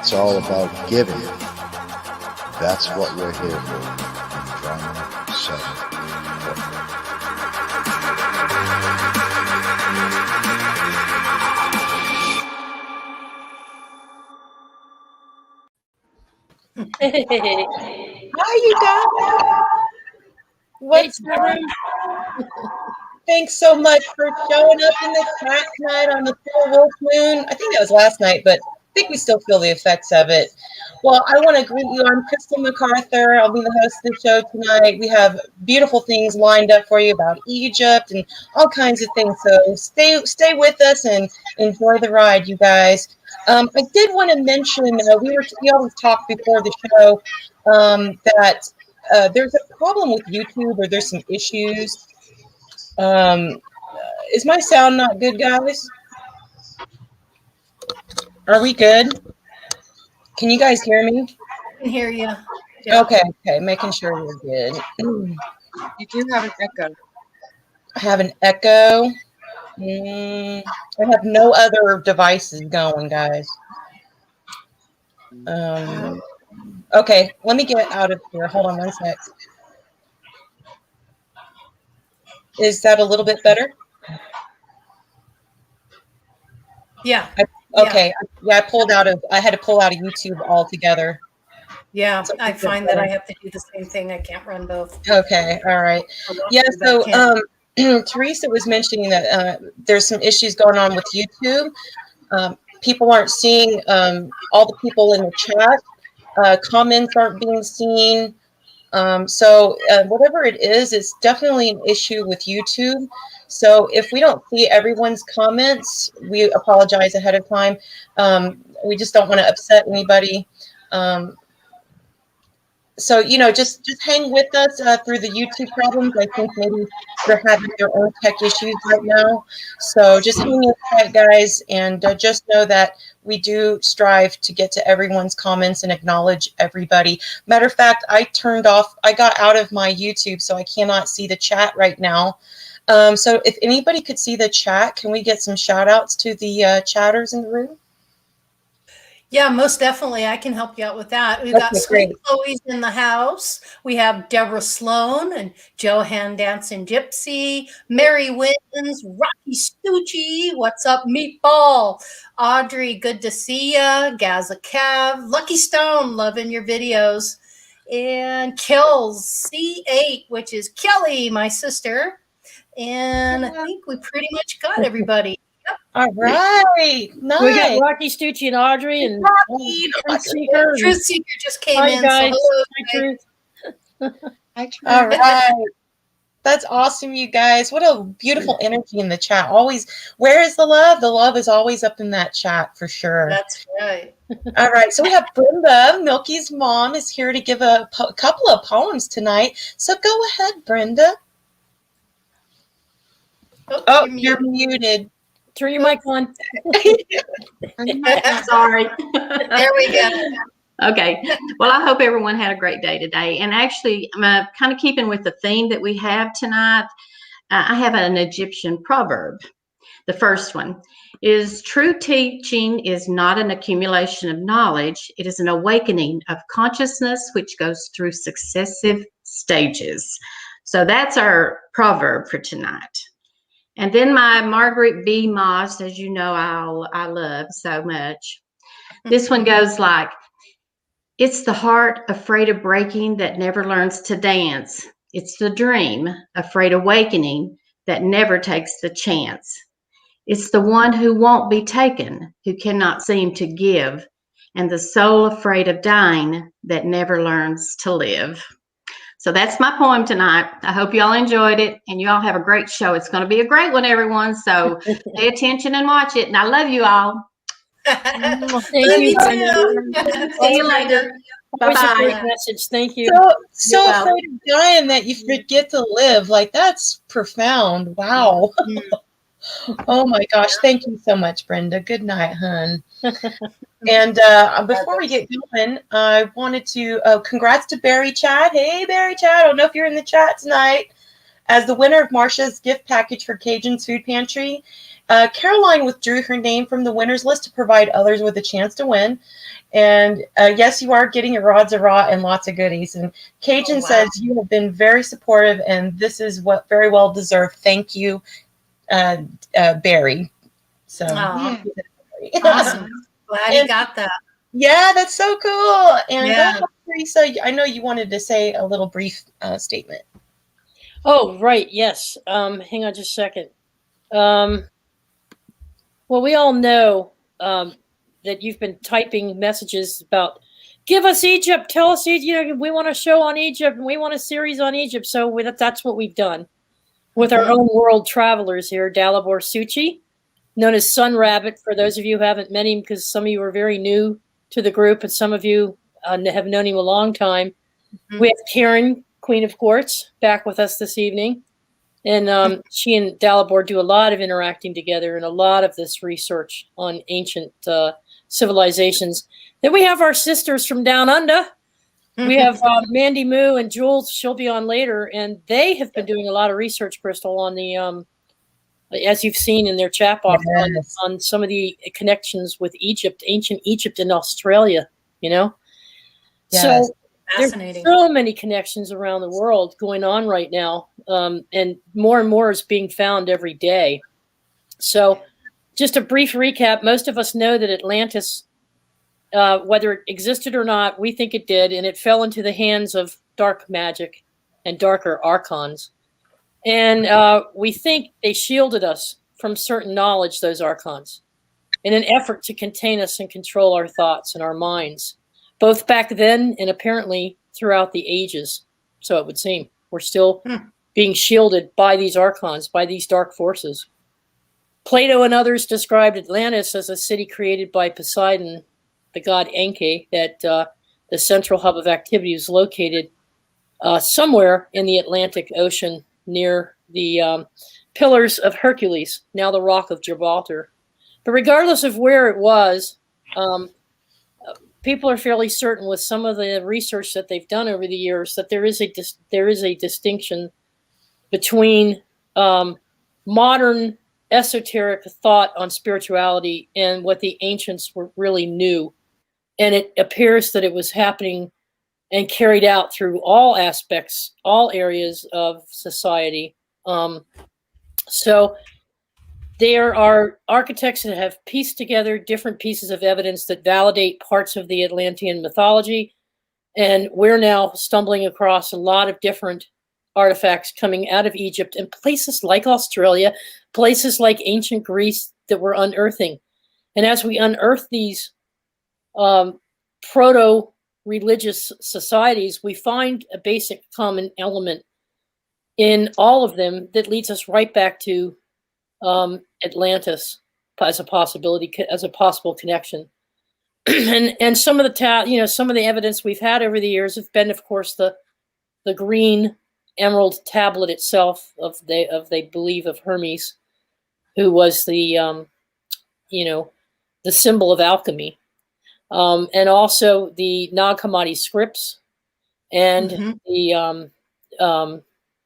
It's all about giving. That's what we're here for. Drama 7. Hi, you guys. What's up? Thanks so much for showing up in the chat tonight on the full wolf moon. I think that was last night, but I think we still feel the effects of it. Well, I want to greet you. I'm Crystal MacArthur. I'll be the host of the show tonight. We have beautiful things lined up for you about Egypt and all kinds of things. So stay with us and enjoy the ride, you guys. I did want to mention we always talk before the show that there's a problem with YouTube, or there's some issues. Is my sound not good, guys? Are we good? Can you guys hear me? I can hear you. Yeah. Okay, making sure we're good. You do have an echo. I have an echo. I have no other devices going, guys. Okay, let me get out of here. Hold on one sec. Is that a little bit better? Yeah. Okay. Yeah, I had to pull out of YouTube altogether. Yeah, so I find that I have to do the same thing. I can't run both. Okay, all right. Yeah, so Teresa was mentioning that there's some issues going on with YouTube. People aren't seeing all the people in the chat. Comments aren't being seen. So whatever it is, it's definitely an issue with YouTube. So if we don't see everyone's comments, we apologize ahead of time. We just don't want to upset anybody. So, just hang with us through the YouTube problems. I think maybe they're having their own tech issues right now. So just hang in tight, guys, and just know that we do strive to get to everyone's comments and acknowledge everybody. Matter of fact, I got out of my YouTube, so I cannot see the chat right now. So if anybody could see the chat, can we get some shout outs to the chatters in the room? Yeah, most definitely. I can help you out with that. We've got Sweet Chloe's in the house. We have Deborah Sloan and Johan Dancing Gypsy, Mary Wins, Rocky Suchy, what's up, Meatball, Audrey, good to see ya, Gaza Cav, Lucky Stone, loving your videos, and Kills C8, which is Kelly, my sister. And I think we pretty much got everybody. Yep. All right. Nice. We got Rocky, Stucci, and Audrey, and Truth Seeker. Truth Seeker just came in. Guys. So hello, Truth. Hi, Truth. All right. That's awesome, you guys. What a beautiful energy in the chat. Always, where is the love? The love is always up in that chat for sure. That's right. All right. So we have Brenda, Milky's mom, is here to give a couple of poems tonight. So go ahead, Brenda. Oh, you're muted. Turn your mic on. Sorry. There we go. Okay. Well, I hope everyone had a great day today. And actually, I'm kind of keeping with the theme that we have tonight. I have an Egyptian proverb. The first one is, true teaching is not an accumulation of knowledge. It is an awakening of consciousness, which goes through successive stages. So that's our proverb for tonight. And then my Margaret B. Moss, as you know, I love so much. This one goes like, it's the heart afraid of breaking that never learns to dance. It's the dream afraid of awakening that never takes the chance. It's the one who won't be taken, who cannot seem to give, and the soul afraid of dying that never learns to live. So that's my poem tonight. I hope you all enjoyed it, and you all have a great show. It's going to be a great one, everyone. So pay attention and watch it. And I love you all. Thank you. See you later. Bye-bye. Message. Thank you. So afraid of dying that you forget to live. Like, that's profound. Wow. Oh my gosh. Thank you so much, Brenda. Good night, hun. And before we get going, I wanted to congrats to Barry Chad. Hey, Barry Chad. I don't know if you're in the chat tonight. As the winner of Marsha's gift package for Cajun's Food Pantry, Caroline withdrew her name from the winners list to provide others with a chance to win. And yes, you are getting your rods of raw and lots of goodies. And Cajun says you have been very supportive, and this is what very well deserved. Thank you, Barry. So awesome. Glad you got that. Yeah, that's so cool. And go ahead, Teresa, I know you wanted to say a little brief statement. Oh, right. Yes. Hang on just a second. Well, we all know that you've been typing messages about, give us Egypt, tell us Egypt. We want a show on Egypt, and we want a series on Egypt. So that's what we've done with our own world travelers here, Dalibor Suchy, known as Sun Rabbit, for those of you who haven't met him, because some of you are very new to the group, and some of you have known him a long time. We have Karen, Queen of Quartz, back with us this evening. And she and Dalibor do a lot of interacting together and a lot of this research on ancient civilizations. Then we have our sisters from down under. We have Mandy Moo and Jules. She'll be on later. And they have been doing a lot of research, Crystal, on the, as you've seen in their chat box, on some of the connections with Egypt, ancient Egypt and Australia, you know? Yes. So there's so many connections around the world going on right now, and more is being found every day. So just a brief recap, most of us know that Atlantis, whether it existed or not, we think it did, and it fell into the hands of dark magic and darker archons. And we think they shielded us from certain knowledge, those archons, in an effort to contain us and control our thoughts and our minds, both back then and apparently throughout the ages. So it would seem we're still being shielded by these archons, by these dark forces. Plato and others described Atlantis as a city created by Poseidon, the god Enki, that the central hub of activity is located somewhere in the Atlantic Ocean near the Pillars of Hercules, now the Rock of Gibraltar. But regardless of where it was, people are fairly certain with some of the research that they've done over the years that there is a distinction between modern esoteric thought on spirituality and what the ancients really knew. And it appears that it was happening and carried out through all aspects, all areas of society. So there are architects that have pieced together different pieces of evidence that validate parts of the Atlantean mythology. And we're now stumbling across a lot of different artifacts coming out of Egypt and places like Australia, places like ancient Greece that we're unearthing. And as we unearth these proto-religious societies, we find a basic common element in all of them that leads us right back to Atlantis as a possibility, as a possible connection. and some of the some of the evidence we've had over the years have been, of course, the green emerald tablet itself they believe of Hermes, who was the the symbol of alchemy, and also the Nag Hammadi scripts and the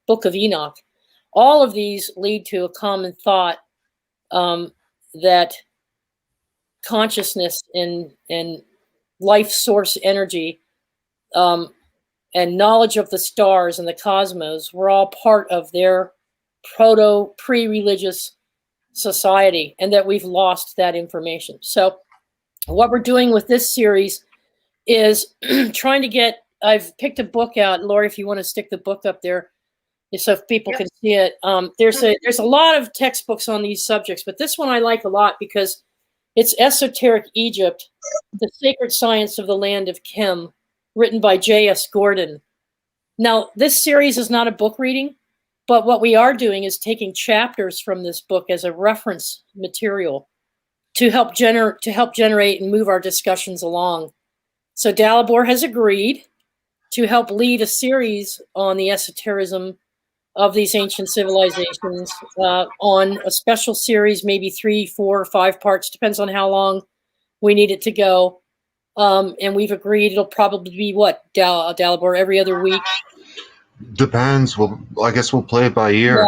Book of Enoch. All of these lead to a common thought that consciousness and life source energy and knowledge of the stars and the cosmos were all part of their pre-religious society, and that we've lost that information. So what we're doing with this series is trying to get, I've picked a book out. Lori, if you want to stick the book up there, so if people can see it. There's a lot of textbooks on these subjects, but this one I like a lot because it's Esoteric Egypt, the Sacred Science of the Land of Khem, written by J.S. Gordon. Now, this series is not a book reading, but what we are doing is taking chapters from this book as a reference material to help generate and move our discussions along. So Dalibor has agreed to help lead a series on the esotericism of these ancient civilizations on a special series, maybe 3, 4, or 5 parts, depends on how long we need it to go. And we've agreed it'll probably be what, Dalibor, every other week? Depends. Well, I guess we'll play it by ear.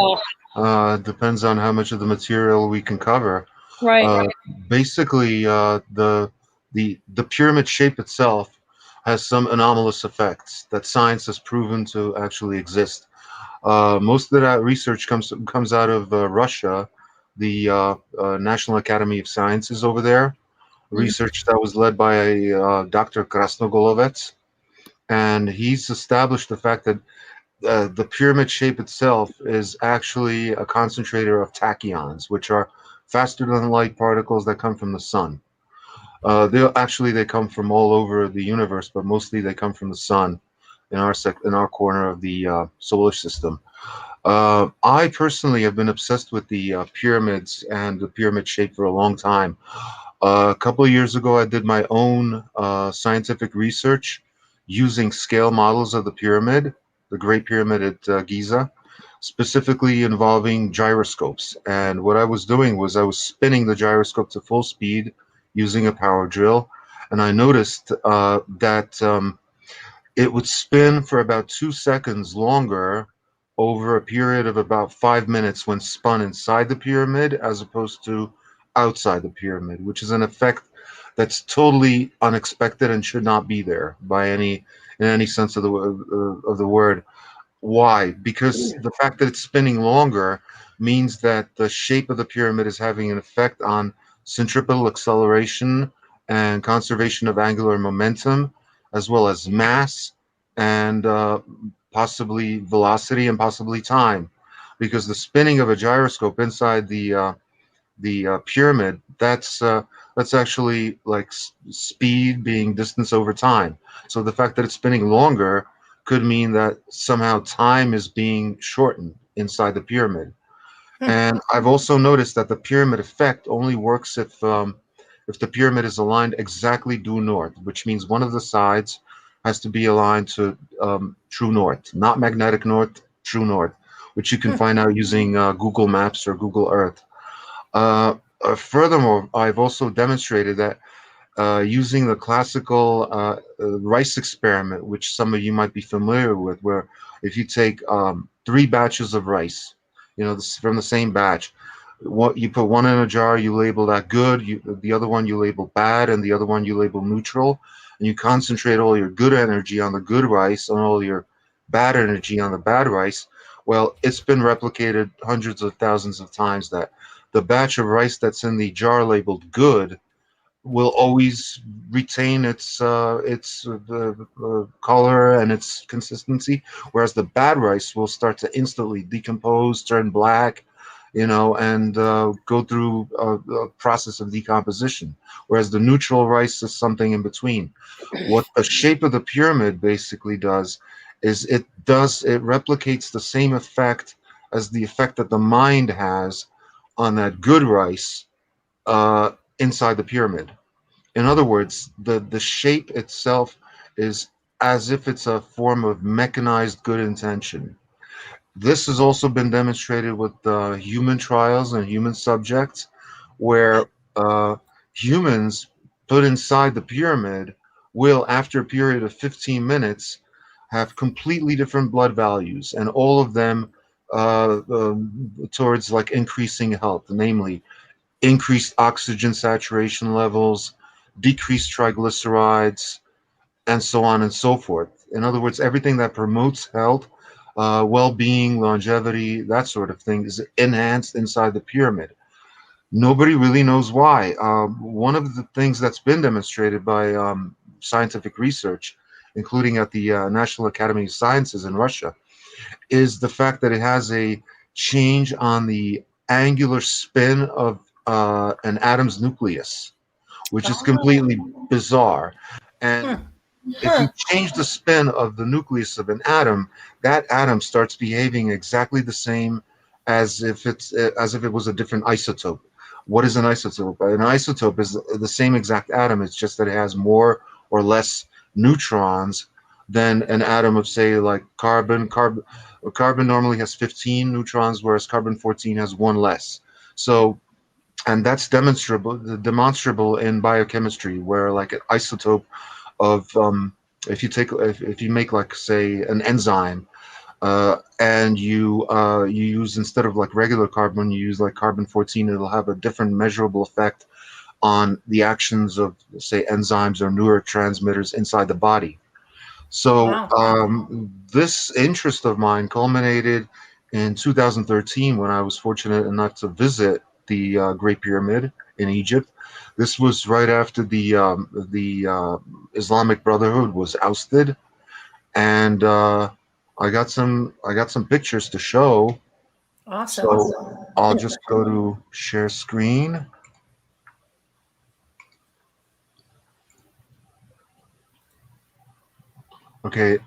Yeah. Depends on how much of the material we can cover. Right. Uh, Basically, the pyramid shape itself has some anomalous effects that science has proven to actually exist. Most of that research comes out of Russia, the National Academy of Sciences over there. Research that was led by Dr. Krasnogolovets, and he's established the fact that the pyramid shape itself is actually a concentrator of tachyons, which are faster than light particles that come from the sun. They come from all over the universe, but mostly they come from the sun in our corner of the solar system. I personally have been obsessed with the pyramids and the pyramid shape for a long time. A couple of years ago, I did my own scientific research using scale models of the pyramid, the Great Pyramid at Giza, specifically involving gyroscopes. And what I was doing was I was spinning the gyroscope to full speed using a power drill. And I noticed that it would spin for about 2 seconds longer over a period of about 5 minutes when spun inside the pyramid as opposed to outside the pyramid, which is an effect that's totally unexpected and should not be there by any in any sense of the word. Why? Because the fact that it's spinning longer means that the shape of the pyramid is having an effect on centripetal acceleration and conservation of angular momentum, as well as mass and possibly velocity and possibly time. Because the spinning of a gyroscope inside the pyramid, that's actually like speed being distance over time. So the fact that it's spinning longer could mean that somehow time is being shortened inside the pyramid. And I've also noticed that the pyramid effect only works if the pyramid is aligned exactly due north, which means one of the sides has to be aligned to true north, not magnetic north, true north, which you can find out using Google Maps or Google Earth. Furthermore, I've also demonstrated that using the classical rice experiment, which some of you might be familiar with, where if you take 3 batches of rice, from the same batch, what you put one in a jar, you label that good, the other one you label bad, and the other one you label neutral, and you concentrate all your good energy on the good rice and all your bad energy on the bad rice. Well, it's been replicated hundreds of thousands of times that the batch of rice that's in the jar labeled good will always retain its color and its consistency, whereas the bad rice will start to instantly decompose, turn black, and go through a process of decomposition, whereas the neutral rice is something in between. What the shape of the pyramid basically does is it replicates the same effect as the effect that the mind has on that good rice inside the pyramid. In other words, the shape itself is as if it's a form of mechanized good intention. This has also been demonstrated with human trials and human subjects, where humans put inside the pyramid will, after a period of 15 minutes, have completely different blood values, and all of them towards like increasing health, namely increased oxygen saturation levels, decreased triglycerides, and so on and so forth. In other words, everything that promotes health, well-being, longevity, that sort of thing is enhanced inside the pyramid. Nobody really knows why. One of the things that's been demonstrated by scientific research, including at the National Academy of Sciences in Russia, is the fact that it has a change on the angular spin of an atom's nucleus, which is completely bizarre. And if you change the spin of the nucleus of an atom, that atom starts behaving exactly the same as if it was a different isotope. What is an isotope? An isotope is the same exact atom. It's just that it has more or less neutrons than an atom of, say, like carbon. Carbon normally has 15 neutrons, whereas carbon-14 has one less. So, and that's demonstrable in biochemistry, where like an isotope of if you make like, say, an enzyme, and you use, instead of like regular carbon, you use like carbon-14. It'll have a different measurable effect on the actions of, say, enzymes or neurotransmitters inside the body. So this interest of mine culminated in 2013 when I was fortunate enough to visit the Great Pyramid in Egypt. This was right after the Islamic Brotherhood was ousted, and I got some pictures to show. Awesome. So I'll just go to share screen. Okay.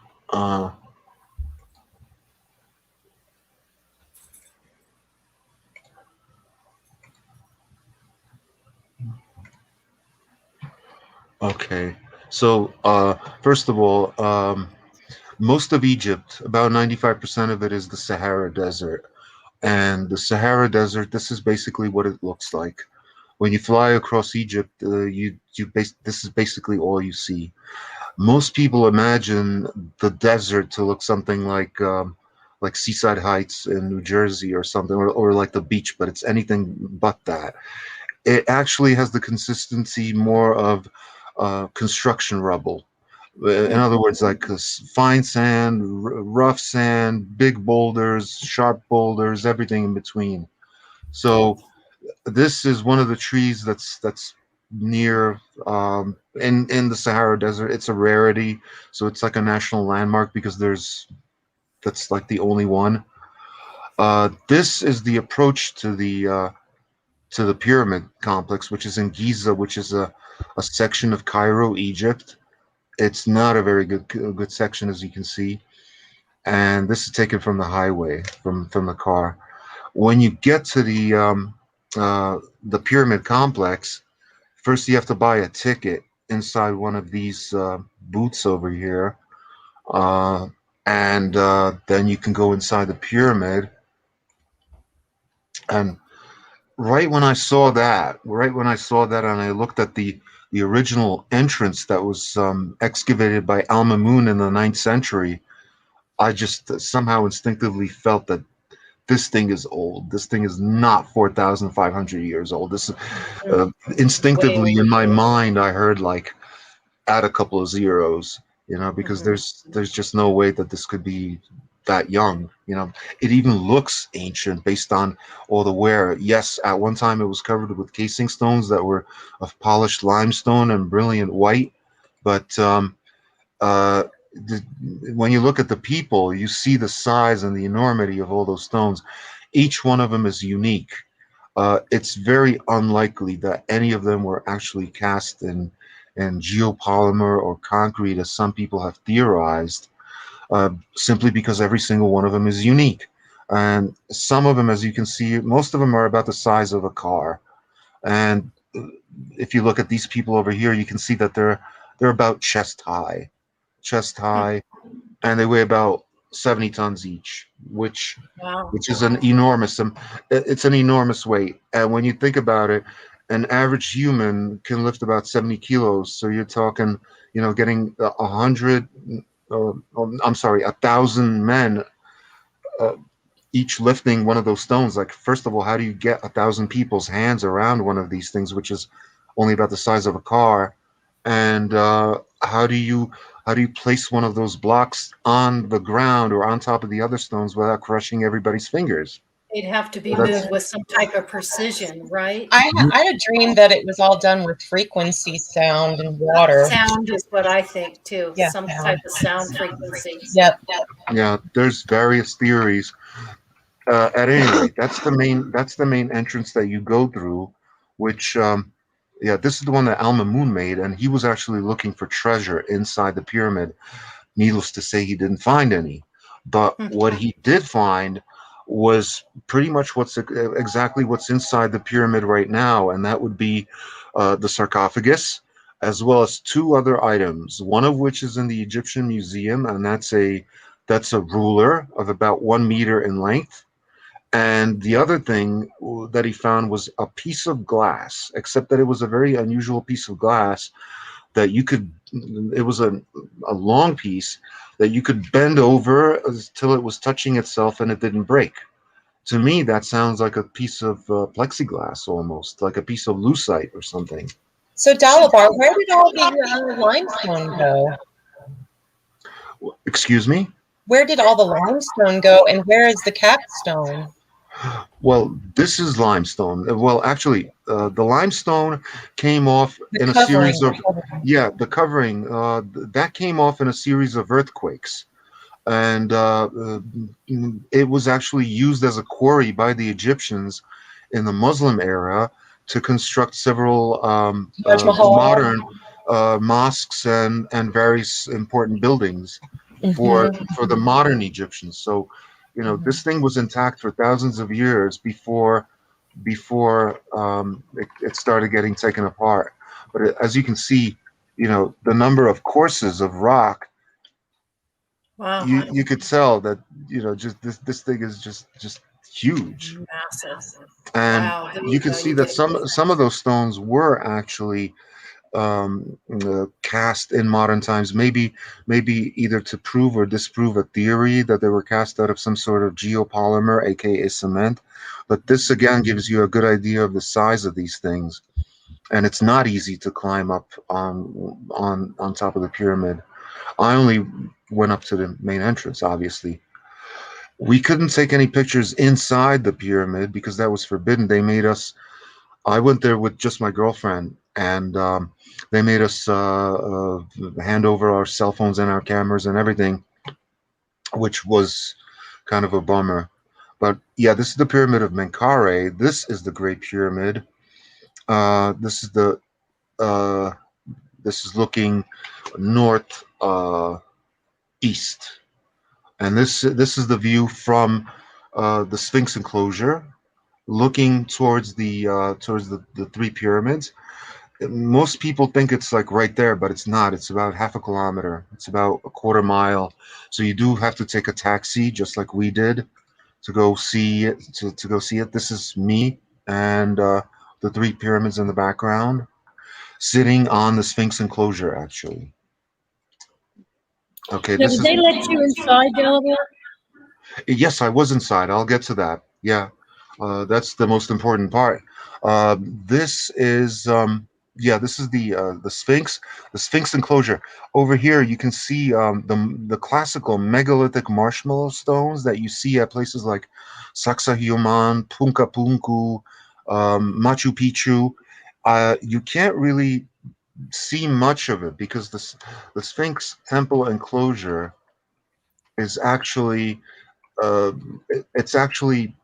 Okay. So first of all, most of Egypt, about 95% of it, is the Sahara Desert. And the Sahara Desert, this is basically what it looks like. When you fly across Egypt, this is basically all you see. Most people imagine the desert to look something like Seaside Heights in New Jersey or something, or like the beach, but it's anything but that. It actually has the consistency more of construction rubble. In other words, like fine sand, rough sand, big boulders, sharp boulders, everything in between. So this is one of the trees that's near in the Sahara Desert. It's a rarity, so it's like a national landmark because that's like the only one. This is the approach to the pyramid complex, which is in Giza, which is a section of Cairo, Egypt. It's not a very good section, as you can see, and this is taken from the highway, from the car. When you get to the pyramid complex, first you have to buy a ticket inside one of these booths over here, and then you can go inside the pyramid. And right when I saw that, and I looked at the original entrance that was excavated by Al-Mamun in the 9th century, I just somehow instinctively felt that this thing is old. This thing is not 4,500 years old. This instinctively in my mind, I heard like add a couple of zeros, because there's just no way that this could be that young. It even looks ancient based on all the wear. Yes, at one time it was covered with casing stones that were of polished limestone and brilliant white, but when you look at the people, you see the size and the enormity of all those stones. Each one of them is unique. It's very unlikely that any of them were actually cast in geopolymer or concrete, as some people have theorized, simply because every single one of them is unique. And some of them, as you can see, most of them are about the size of a car. And if you look at these people over here, you can see that they're about chest high, and they weigh about 70 tons each, which is an enormous, it's an enormous weight. And when you think about it, an average human can lift about 70 kilos. So you're talking, getting 1,000 men each lifting one of those stones. Like, first of all, how do you get 1,000 people's hands around one of these things, which is only about the size of a car? And how do you place one of those blocks on the ground or on top of the other stones without crushing everybody's fingers? They'd have to be moved with some type of precision, right? I had a dream that it was all done with frequency, sound, and water. Sound is what I think too. Yeah, some sound. type of sound frequency. Yep. Yeah, there's various theories. At any rate, that's the main entrance that you go through, which this is the one that Al-Mamun made, and he was actually looking for treasure inside the pyramid. Needless to say, he didn't find any. But what he did find was pretty much exactly what's inside the pyramid right now, and that would be the sarcophagus, as well as two other items. One of which is in the Egyptian Museum, and that's a ruler of about 1 meter in length. And the other thing that he found was a piece of glass, except that it was a very unusual piece of glass that it was a long piece that you could bend over till it was touching itself and it didn't break. To me, that sounds like a piece of plexiglass, almost like a piece of lucite or something. So Dalibor, where did all the limestone go? Excuse me? Where did all the limestone go, and where is the capstone? Well, this is limestone. Well, actually, the limestone came off in a series of, the covering, that came off in a series of earthquakes. And it was actually used as a quarry by the Egyptians in the Muslim era to construct several modern mosques and various important buildings for the modern Egyptians. So, you know, this thing was intact for thousands of years before it started getting taken apart. But as you can see, you know, the number of courses of rock. Wow. You could tell that, you know, just this thing is just huge, massive, and wow. You can see that some of those stones were actually cast in modern times, maybe either to prove or disprove a theory that they were cast out of some sort of geopolymer, aka cement. But this again gives you a good idea of the size of these things, and it's not easy to climb up on top of the pyramid. I only went up to the main entrance, obviously. We couldn't take any pictures inside the pyramid because that was forbidden. They made us, I went there with just my girlfriend, and they made us hand over our cell phones and our cameras and everything, which was kind of a bummer. But yeah, this is the Pyramid of Menkaure. This is the Great Pyramid. This is looking north east, and this is the view from the Sphinx enclosure, looking towards the three pyramids. Most people think it's like right there, but it's not. It's about half a kilometer. It's about a quarter mile. So you do have to take a taxi, just like we did, to go see it. To go see it. This is me and the three pyramids in the background, sitting on the Sphinx enclosure, actually. Okay, now, did they let you inside, Dalibor? Yes, I was inside. I'll get to that. Yeah, that's the most important part. This is this is the Sphinx, enclosure. Over here, you can see the classical megalithic marshmallow stones that you see at places like Sacsayhuaman, Punka Punku, Machu Picchu. You can't really see much of it because the Sphinx temple enclosure is actually it's actually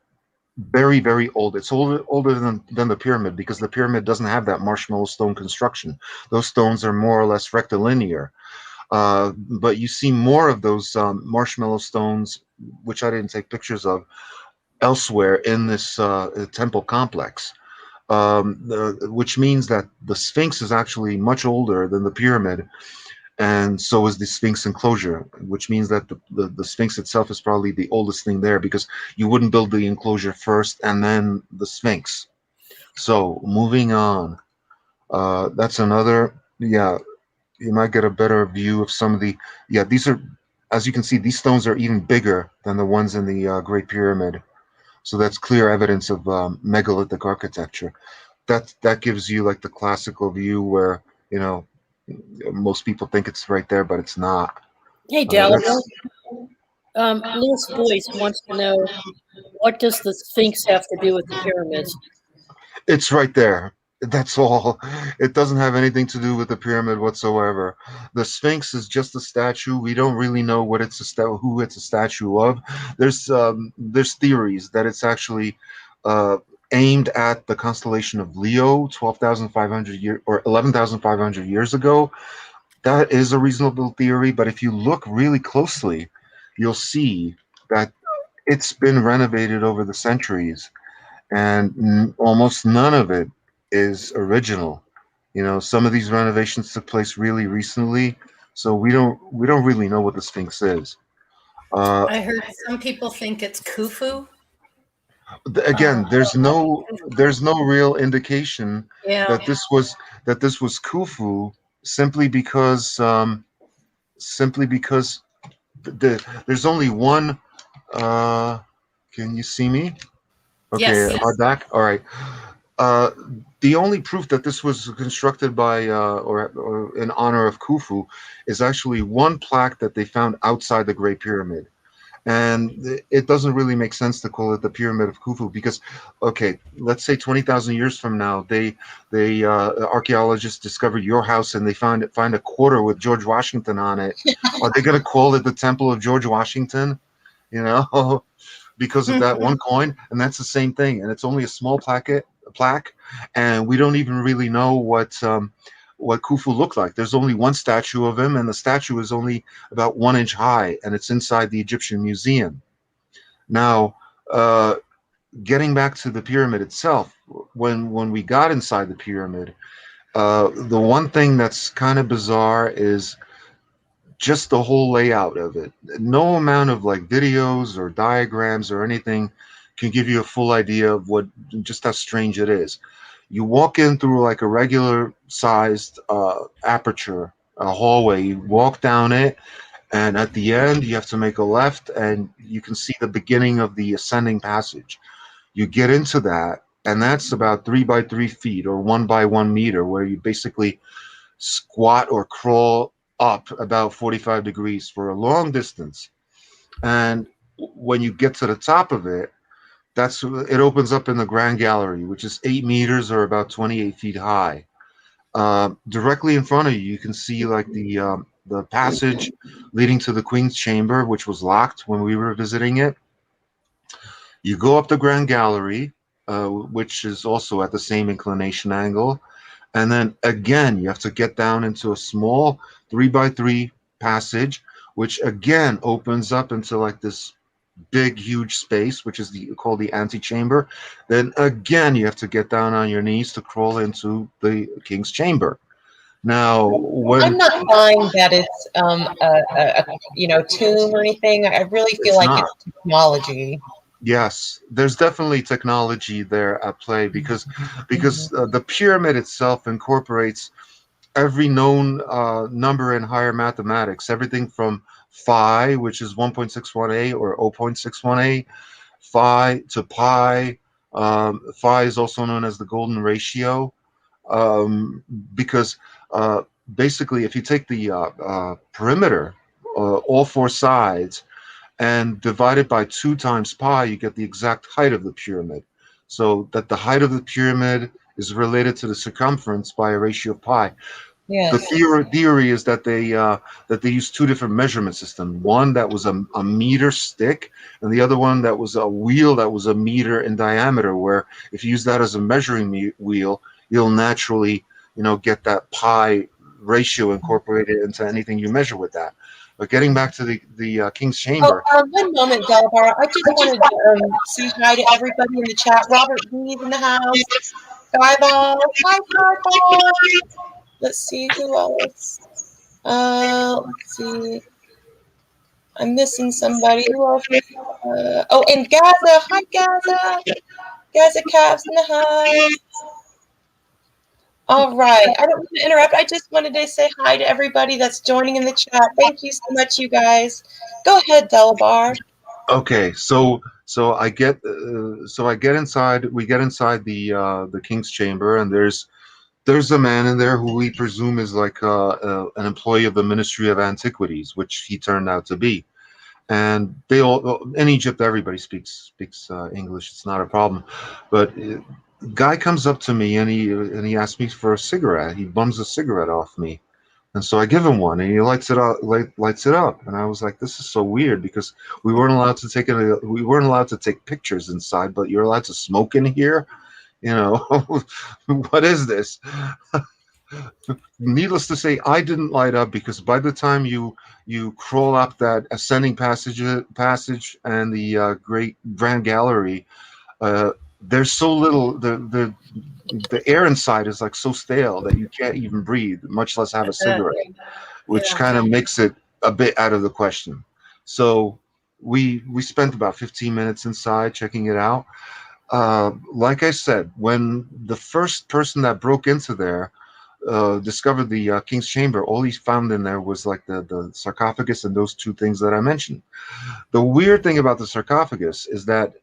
very, very old. It's older than the pyramid, because the pyramid doesn't have that marshmallow stone construction. Those stones are more or less rectilinear. But you see more of those marshmallow stones, which I didn't take pictures of, elsewhere in this temple complex. Which means that the Sphinx is actually much older than the pyramid, and so is the Sphinx enclosure, which means that the Sphinx itself is probably the oldest thing there, because you wouldn't build the enclosure first and then the Sphinx. So moving on, that's another, you might get a better view of some of the, these are, as you can see, these stones are even bigger than the ones in the Great Pyramid. So that's clear evidence of megalithic architecture. That gives you like the classical view where, you know, most people think it's right there, but it's not. Hey, Dalibor. Louis Boyce wants to know, what does the Sphinx have to do with the pyramids? It's right there. That's all. It doesn't have anything to do with the pyramid whatsoever. The Sphinx is just a statue. We don't really know what who it's a statue of. There's theories that it's actually aimed at the constellation of Leo 12,500 or 11,500 years ago. That is a reasonable theory, but if you look really closely, you'll see that it's been renovated over the centuries, and almost none of it is original. You know, some of these renovations took place really recently, so we don't really know what the Sphinx is. I heard some people think it's Khufu. Again, there's no real indication that this was Khufu, simply because there's only one. Can you see me? Okay, Yes. am I back? All right. Uh, the only proof that this was constructed by or in honor of Khufu is actually one plaque that they found outside the Great Pyramid. And it doesn't really make sense to call it the Pyramid of Khufu because, okay, let's say 20,000 years from now, they archaeologists discover your house and they find a quarter with George Washington on it. Are they going to call it the Temple of George Washington? You know, because of that one coin, and that's the same thing. And it's only a small plaque, and we don't even really know what Khufu looked like. There's only one statue of him, and the statue is only about 1 inch high, and it's inside the Egyptian Museum. Now, getting back to the pyramid itself, when we got inside the pyramid, the one thing that's kind of bizarre is just the whole layout of it. No amount of like videos or diagrams or anything can give you a full idea of just how strange it is. You walk in through like a regular sized aperture, a hallway. You walk down it, and at the end you have to make a left, and you can see the beginning of the ascending passage. You get into that, and that's about 3 by 3 feet or 1 by 1 meter, where you basically squat or crawl up about 45 degrees for a long distance. And when you get to the top of it, it opens up in the Grand Gallery, which is 8 meters or about 28 feet high. Directly in front of you, you can see like the passage leading to the Queen's Chamber, which was locked when we were visiting it. You go up the Grand Gallery, which is also at the same inclination angle. And then again, you have to get down into a small 3 by 3 passage, which again opens up into like this big, huge space, which is called the antechamber. Then again, you have to get down on your knees to crawl into the king's chamber. Now, I'm not buying that it's a tomb or anything. I really feel like it's technology. Yes, there's definitely technology there at play because the pyramid itself incorporates every known number in higher mathematics, everything from phi, which is 1.61a or 0.61a, phi to pi. Phi is also known as the golden ratio, because basically if you take the perimeter, all 4 sides, and divide it by 2 times pi, you get the exact height of the pyramid. So that the height of the pyramid is related to the circumference by a ratio of pi. Yes. The theory is that they used 2 different measurement systems. One that was a meter stick, and the other one that was a wheel that was a meter in diameter. Where if you use that as a measuring wheel, you'll naturally, get that pi ratio incorporated into anything you measure with that. But getting back to the King's Chamber. One moment, Dalibor. I just wanted to say hi to everybody in the chat. Robert B's in the house. Skyball. Hi, Skyball. Let's see who else. Let's see. I'm missing somebody. Who else? And Gaza. Hi, Gaza. Gaza Caps in the house. All right. I don't want to interrupt. I just wanted to say hi to everybody that's joining in the chat. Thank you so much, you guys. Go ahead, Dalibor. Okay, so I get inside. We get inside the King's Chamber, and there's a man in there who we presume is like an employee of the Ministry of Antiquities, which he turned out to be. And they all in Egypt, everybody speaks English. It's not a problem, but. Guy comes up to me and he asks me for a cigarette. He bums a cigarette off me, and so I give him one, and he lights it up. And I was like, "This is so weird," because we weren't allowed to take pictures inside, but you're allowed to smoke in here. What is this? Needless to say, I didn't light up because by the time you crawl up that ascending passage and the great Grand Gallery. There's so little, the air inside is like so stale that you can't even breathe, much less have a cigarette, which kind of makes it a bit out of the question. So we spent about 15 minutes inside checking it out. Like I said, when the first person that broke into there, discovered the king's chamber, all he found in there was like the sarcophagus and those two things that I mentioned. The weird thing about the sarcophagus is that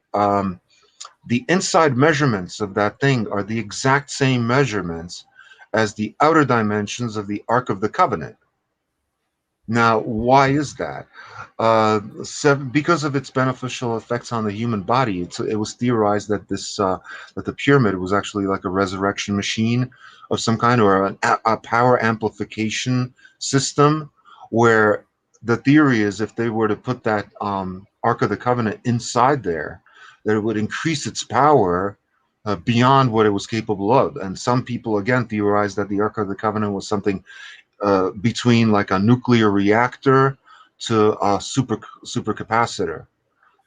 the inside measurements of that thing are the exact same measurements as the outer dimensions of the Ark of the Covenant. Now, why is that? Because of its beneficial effects on the human body. It was theorized that that the pyramid was actually like a resurrection machine of some kind, or a power amplification system, where the theory is if they were to put that Ark of the Covenant inside there, that it would increase its power beyond what it was capable of. And some people, again, theorized that the Ark of the Covenant was something between like a nuclear reactor to a supercapacitor.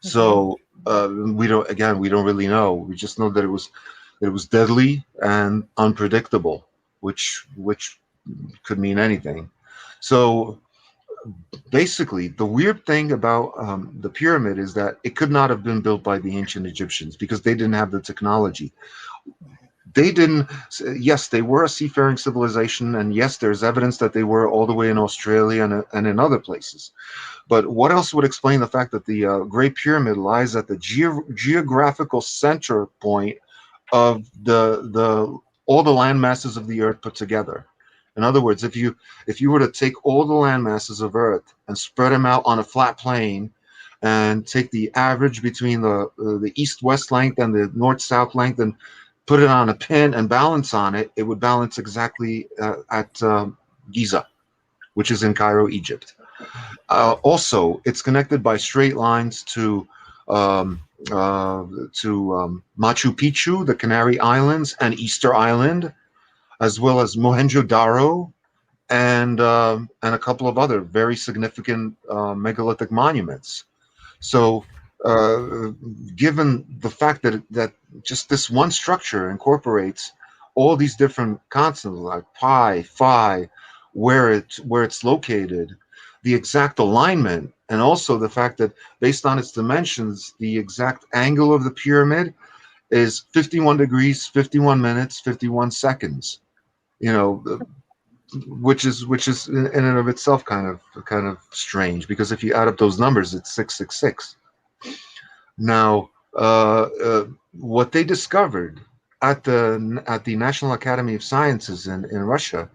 So we don't really know. We just know that it was deadly and unpredictable, which could mean anything. So basically, the weird thing about the pyramid is that it could not have been built by the ancient Egyptians because they didn't have the technology. They didn't. Yes, they were a seafaring civilization, and yes, there's evidence that they were all the way in Australia and in other places. But what else would explain the fact that the Great Pyramid lies at the geographical center point of all the land masses of the Earth put together? In other words, if you were to take all the land masses of Earth and spread them out on a flat plane, and take the average between the east-west length and the north-south length and put it on a pin and balance on it, it would balance exactly at Giza, which is in Cairo, Egypt. Also, it's connected by straight lines to Machu Picchu, the Canary Islands, and Easter Island, as well as Mohenjo-Daro, and a couple of other very significant megalithic monuments. So, given the fact that just this one structure incorporates all these different constants like pi, phi, where it's located, the exact alignment, and also the fact that based on its dimensions, the exact angle of the pyramid is 51 degrees, 51 minutes, 51 seconds. You know, which is in and of itself kind of strange, because if you add up those numbers, it's 666. Now, what they discovered at the National Academy of Sciences in Russia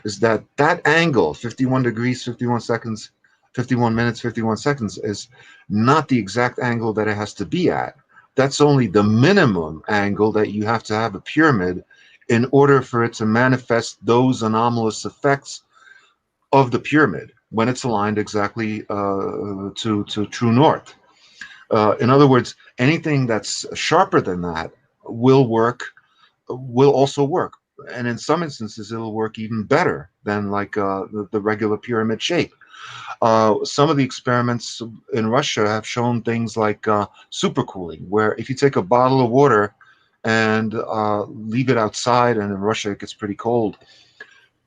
is that angle, 51 degrees, 51 seconds, 51 minutes, 51 seconds, is not the exact angle that it has to be at. That's only the minimum angle that you have to have a pyramid in order for it to manifest those anomalous effects of the pyramid when it's aligned exactly to true north. In other words, anything that's sharper than that will also work. And in some instances, it'll work even better than like the regular pyramid shape. Some of the experiments in Russia have shown things like supercooling, where if you take a bottle of water and leave it outside, and in Russia it gets pretty cold,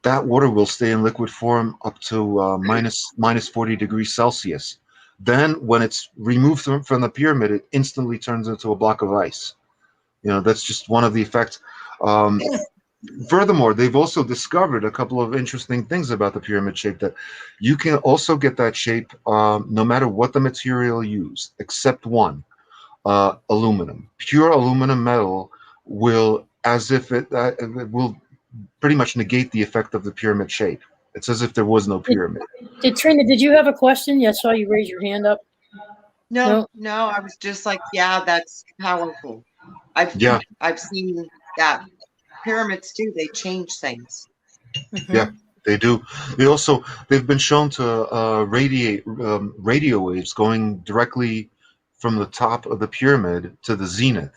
that water will stay in liquid form up to minus 40 degrees Celsius. Then when it's removed from the pyramid, it instantly turns into a block of ice. You know, that's just one of the effects. Furthermore, they've also discovered a couple of interesting things about the pyramid shape, that you can also get that shape no matter what the material used, except one, aluminum. Pure aluminum metal will, as if it will pretty much negate the effect of the pyramid shape. It's as if there was no pyramid. Trina, did you have a question? Yeah, I saw you raise your hand up. No, I was just like, yeah, that's powerful. I've seen that. Pyramids too, they change things. Yeah, they do. They've been shown to radiate radio waves going directly from the top of the pyramid to the zenith.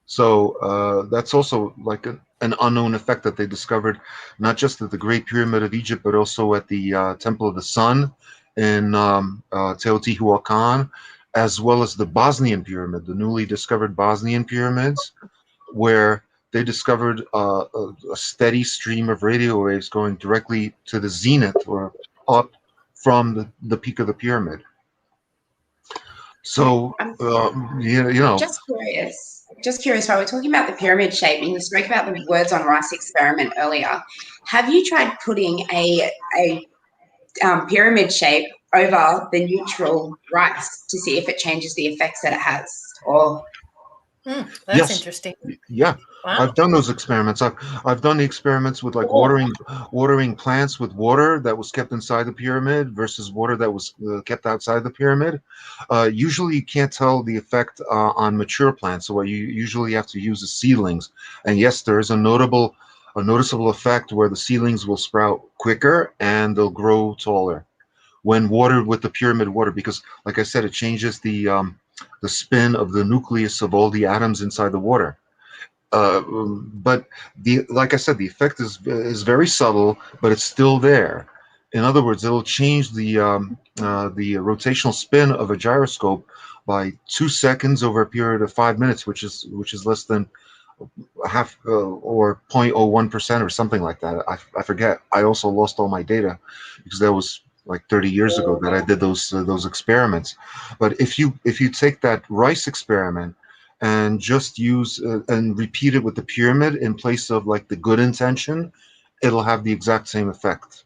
So that's also like an unknown effect that they discovered, not just at the Great Pyramid of Egypt, but also at the Temple of the Sun in Teotihuacan, as well as the Bosnian Pyramid, the newly discovered Bosnian pyramids, where they discovered a steady stream of radio waves going directly to the zenith or up from the peak of the pyramid. So, just curious. just curious, while we're talking about the pyramid shape, and you spoke about the words on rice experiment earlier, have you tried putting a pyramid shape over the neutral rice to see if it changes the effects that it has? Or That's Yes. interesting. Yeah, Wow. I've done those experiments. I've done the experiments with like watering plants with water that was kept inside the pyramid versus water that was kept outside the pyramid. Usually, you can't tell the effect on mature plants, so what you usually have to use is seedlings. And yes, there is a noticeable effect where the seedlings will sprout quicker and they'll grow taller when watered with the pyramid water, because, like I said, it changes the spin of the nucleus of all the atoms inside the water. But like I said, the effect is very subtle, but it's still there. In other words, it'll change the rotational spin of a gyroscope by 2 seconds over a period of 5 minutes, which is less than half or 0.01% or something like that. I forget. I also lost all my data because that was like 30 years ago that I did those experiments. But if you take that rice experiment and just use and repeat it with the pyramid in place of like the good intention, it'll have the exact same effect.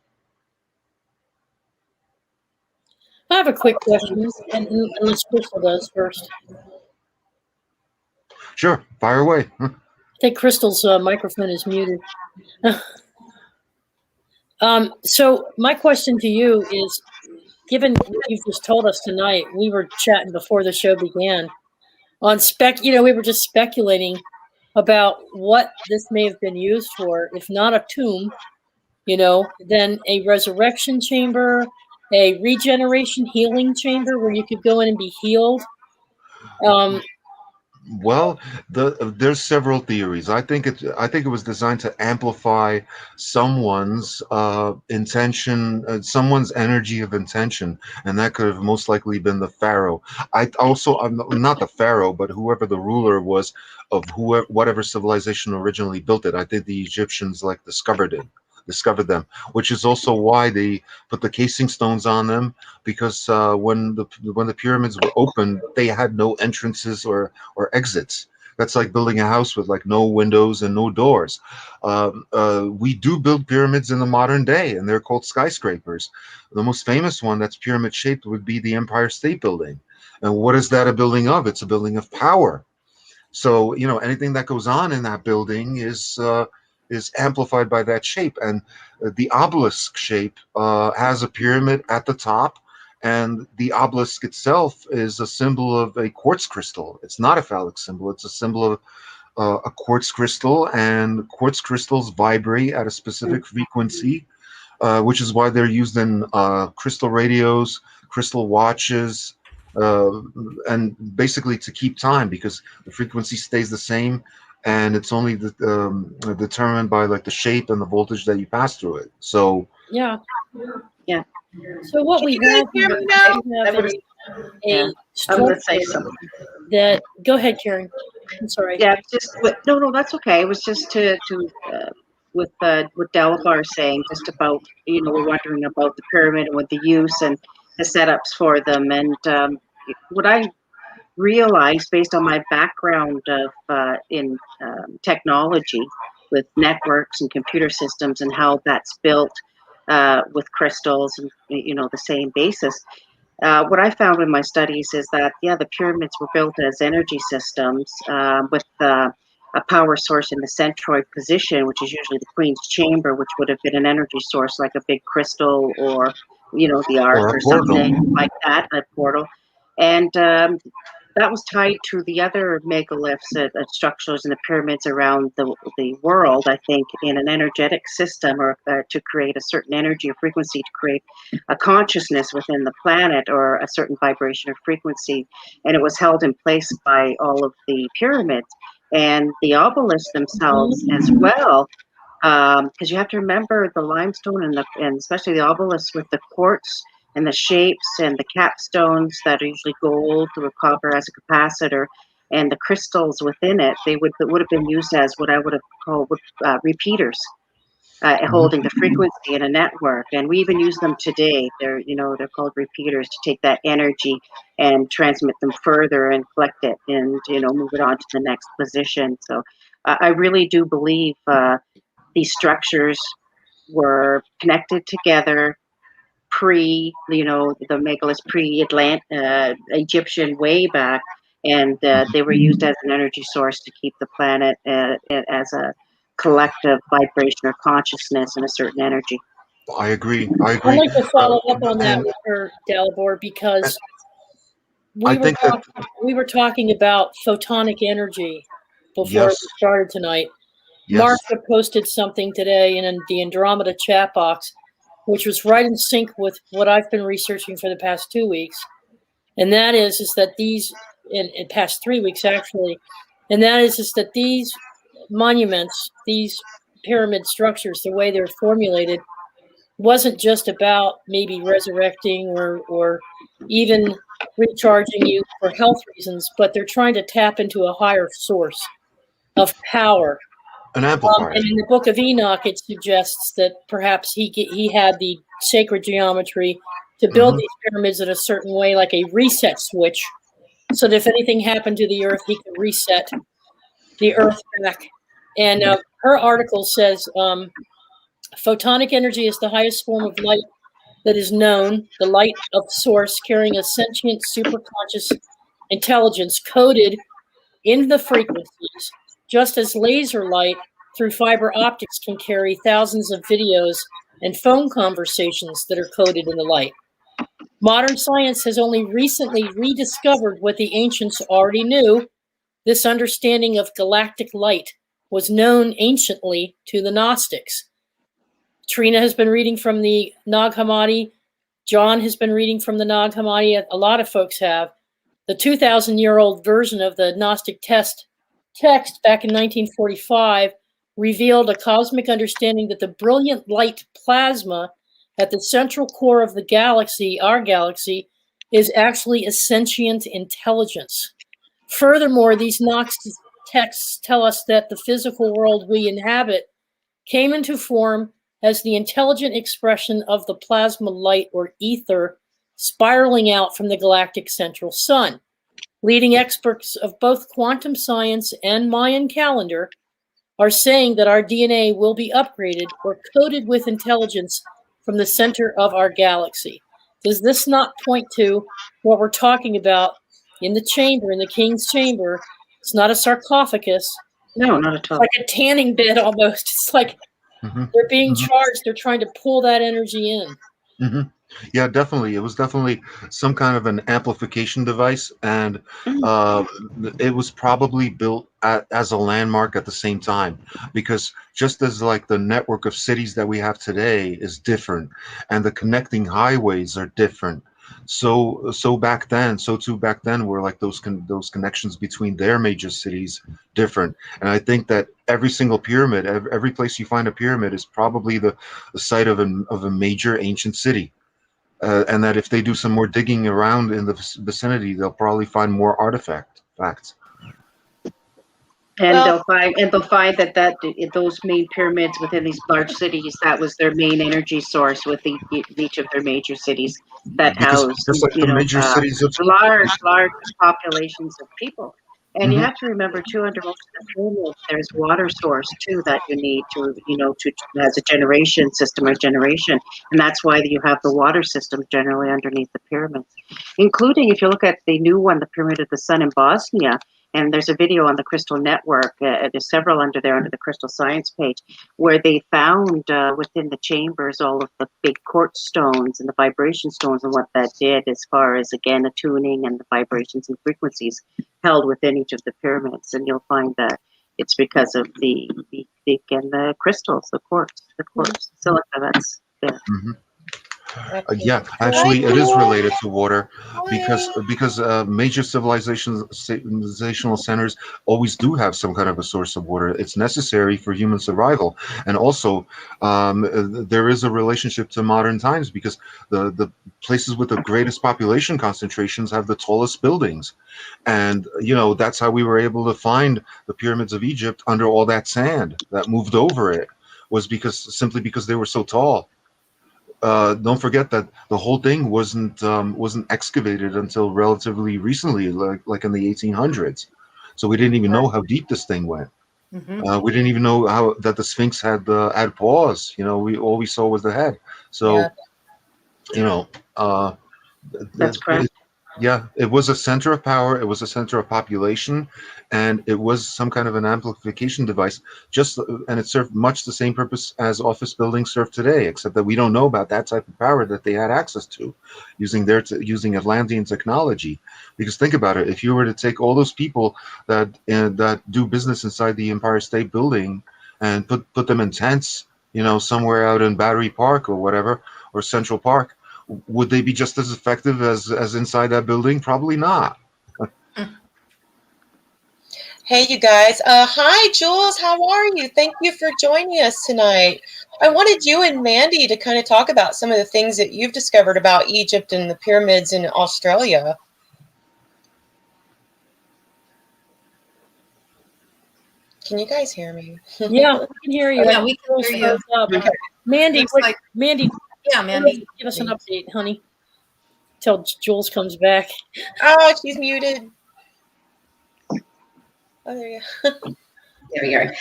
I have a quick question, and let's Crystal does first. Sure, fire away. I think Crystal's microphone is muted. So my question to you is, given what you've just told us tonight, we were chatting before the show began on we were just speculating about what this may have been used for. If not a tomb, then a resurrection chamber, a regeneration healing chamber where you could go in and be healed. Well, there's several theories. I think it was designed to amplify someone's intention, someone's energy of intention, and that could have most likely been the pharaoh. I'm not the pharaoh, but whoever the ruler was of whatever civilization originally built it. I think the Egyptians discovered them, which is also why they put the casing stones on them, because when the pyramids were open, they had no entrances or exits. That's like building a house with no windows and no doors. We do build pyramids in the modern day, and they're called skyscrapers. The most famous one that's pyramid shaped would be the Empire State Building. And what is that a building of? It's a building of power. So anything that goes on in that building is amplified by that shape. And the obelisk shape has a pyramid at the top, and the obelisk itself is a symbol of a quartz crystal. It's not a phallic symbol. It's a symbol of a quartz crystal, and quartz crystals vibrate at a specific frequency, which is why they're used in crystal radios, crystal watches, and basically to keep time, because the frequency stays the same, and it's only determined by the shape and the voltage that you pass through it. So yeah. So what Can we you guys have hear me now? I'm going to say something. Go ahead, Karen. I'm sorry. Yeah, no, that's okay. It was just with what Dalibor saying, just about we're wondering about the pyramid and what the use and the setups for them, and what I realized based on my background of in technology with networks and computer systems and how that's built with crystals and the same basis. What I found in my studies is that the pyramids were built as energy systems with a power source in the centroid position, which is usually the Queen's chamber, which would have been an energy source like a big crystal or the ark or something like that, a portal, and that was tied to the other megaliths structures in the pyramids around the world, I think, in an energetic system, or to create a certain energy or frequency, to create a consciousness within the planet or a certain vibration or frequency. And it was held in place by all of the pyramids and the obelisks themselves as well. Because you have to remember the limestone and especially the obelisks with the quartz and the shapes and the capstones that are usually gold or copper as a capacitor, and the crystals within it, they would have been used as what I would have called repeaters. holding the frequency in a network, and we even use them today. They're they're called repeaters to take that energy and transmit them further and collect it and move it on to the next position. So I really do believe these structures were connected together pre the megaliths, Egyptian way back, and they were used as an energy source to keep the planet as a collective vibration or consciousness in a certain energy. I agree. I'd like to follow up on that with her, Dalibor, because we were talking about photonic energy before we started tonight. Yes. Martha posted something today in the Andromeda chat box, which was right in sync with what I've been researching for the past 2 weeks. And that is that these, in past 3 weeks actually, and that is that these monuments, these pyramid structures, the way they're formulated, wasn't just about maybe resurrecting or even recharging you for health reasons, but they're trying to tap into a higher source of power. An amplifier. And in the Book of Enoch, it suggests that perhaps he had the sacred geometry to build these pyramids in a certain way, like a reset switch, so that if anything happened to the earth, he could reset the earth back. And her article says, photonic energy is the highest form of light that is known, the light of source carrying a sentient superconscious intelligence coded in the frequencies, just as laser light through fiber optics can carry thousands of videos and phone conversations that are coded in the light. Modern science has only recently rediscovered what the ancients already knew. This understanding of galactic light was known anciently to the Gnostics. Trina has been reading from the Nag Hammadi. John has been reading from the Nag Hammadi. A lot of folks have. The 2,000-year-old version of the Gnostic text back in 1945 revealed a cosmic understanding that the brilliant light plasma at the central core of the galaxy, our galaxy, is actually a sentient intelligence. Furthermore, these Gnostic texts tell us that the physical world we inhabit came into form as the intelligent expression of the plasma light or ether spiraling out from the galactic central sun. Leading experts of both quantum science and Mayan calendar are saying that our DNA will be upgraded or coated with intelligence from the center of our galaxy. Does this not point to what we're talking about in the chamber, in the king's chamber? It's not a sarcophagus. No, not at all. It's like a tanning bed almost. It's like they're being charged. They're trying to pull that energy in. Yeah, definitely. It was definitely some kind of an amplification device, and it was probably built as a landmark at the same time, because just as like the network of cities that we have today is different, and the connecting highways are different, so back then, were like those connections between their major cities different. And I think that every single pyramid, every place you find a pyramid, is probably the site of a major ancient city. And that if they do some more digging around in the vicinity, they'll probably find more artifacts. And they'll find that those main pyramids within these large cities, that was their main energy source with each of their major cities that housed large populations of people. And you have to remember too, under most of the pyramids, there's water source too that you need to as a generation system or generation, and that's why you have the water system generally underneath the pyramids, including if you look at the new one, the Pyramid of the Sun in Bosnia. And there's a video on the Crystal Network, there's several under the Crystal Science page, where they found within the chambers all of the big quartz stones and the vibration stones and what that did as far as, again, the tuning and the vibrations and frequencies held within each of the pyramids. And you'll find that it's because of the crystals, the quartz silica that's there. Yeah, actually, it is related to water, because major civilizational centers always do have some kind of a source of water. It's necessary for human survival, and also there is a relationship to modern times, because the places with the greatest population concentrations have the tallest buildings, and that's how we were able to find the pyramids of Egypt under all that sand that moved over it. was simply because they were so tall. Don't forget that the whole thing wasn't excavated until relatively recently, like in the 1800s. So we didn't even know how deep this thing went. We didn't even know how that the Sphinx had paws. All we saw was the head. So, That's correct. Yeah, it was a center of power. It was a center of population, and it was some kind of an amplification device. And it served much the same purpose as office buildings serve today, except that we don't know about that type of power that they had access to, using Atlantean technology. Because think about it: if you were to take all those people that do business inside the Empire State Building and put them in tents, somewhere out in Battery Park or whatever, or Central Park, would they be just as effective as inside that building? Probably not. Hey, you guys. Hi, Jules. How are you? Thank you for joining us tonight. I wanted you and Mandy to kind of talk about some of the things that you've discovered about Egypt and the pyramids in Australia. Can you guys hear me? Yeah, we can hear you. Yeah, we can hear you. Okay. Mandy, Mandy. Yeah, Mandy. Give us an update, honey. Till Jules comes back. Oh, she's muted. Oh, there you go. There we go.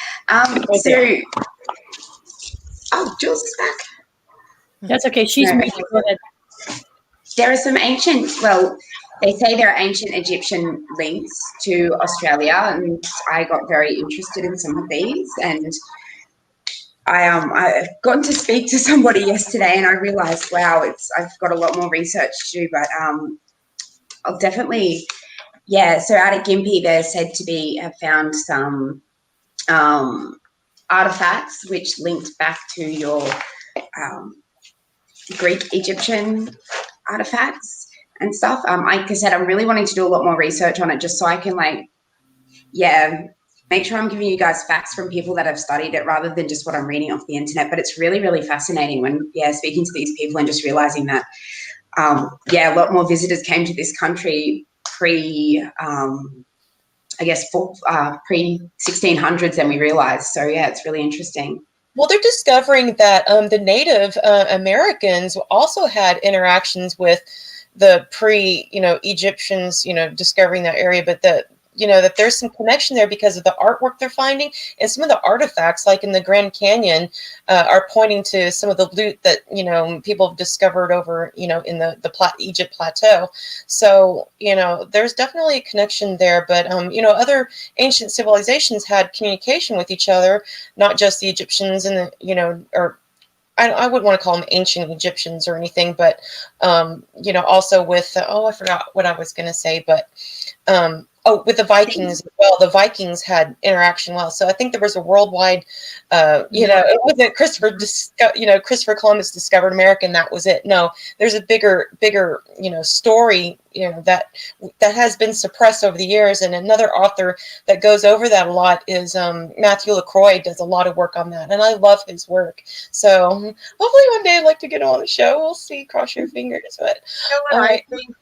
Jules is back. That's okay. She's muted. Go ahead. There are some they say there are ancient Egyptian links to Australia, and I got very interested in some of these. And I've gotten to speak to somebody yesterday, and I realized, wow, I've got a lot more research to do, but I'll definitely, so out at Gympie, they're said to have found some artifacts which linked back to your Greek Egyptian artifacts and stuff. Like I said, I'm really wanting to do a lot more research on it, just so I can make sure I'm giving you guys facts from people that have studied it rather than just what I'm reading off the internet. But it's really, really fascinating when, speaking to these people and just realizing that, a lot more visitors came to this country pre-1600s than we realized. So, it's really interesting. Well, they're discovering that the Native Americans also had interactions with the Egyptians, discovering that area, but that there's some connection there because of the artwork they're finding, and some of the artifacts, like in the Grand Canyon, are pointing to some of the loot that people have discovered over in the Egypt plateau. So there's definitely a connection there. But other ancient civilizations had communication with each other, not just the Egyptians and I wouldn't want to call them ancient Egyptians or anything, but also with I forgot what I was going to say, but with the Vikings as well. The Vikings had interaction well. So I think there was a worldwide, it wasn't Christopher Columbus discovered America and that was it. No, there's a bigger, story, that has been suppressed over the years. And another author that goes over that a lot is Matthew LaCroix, does a lot of work on that. And I love his work. So hopefully one day I'd like to get on a show. We'll see. Cross your fingers. But I think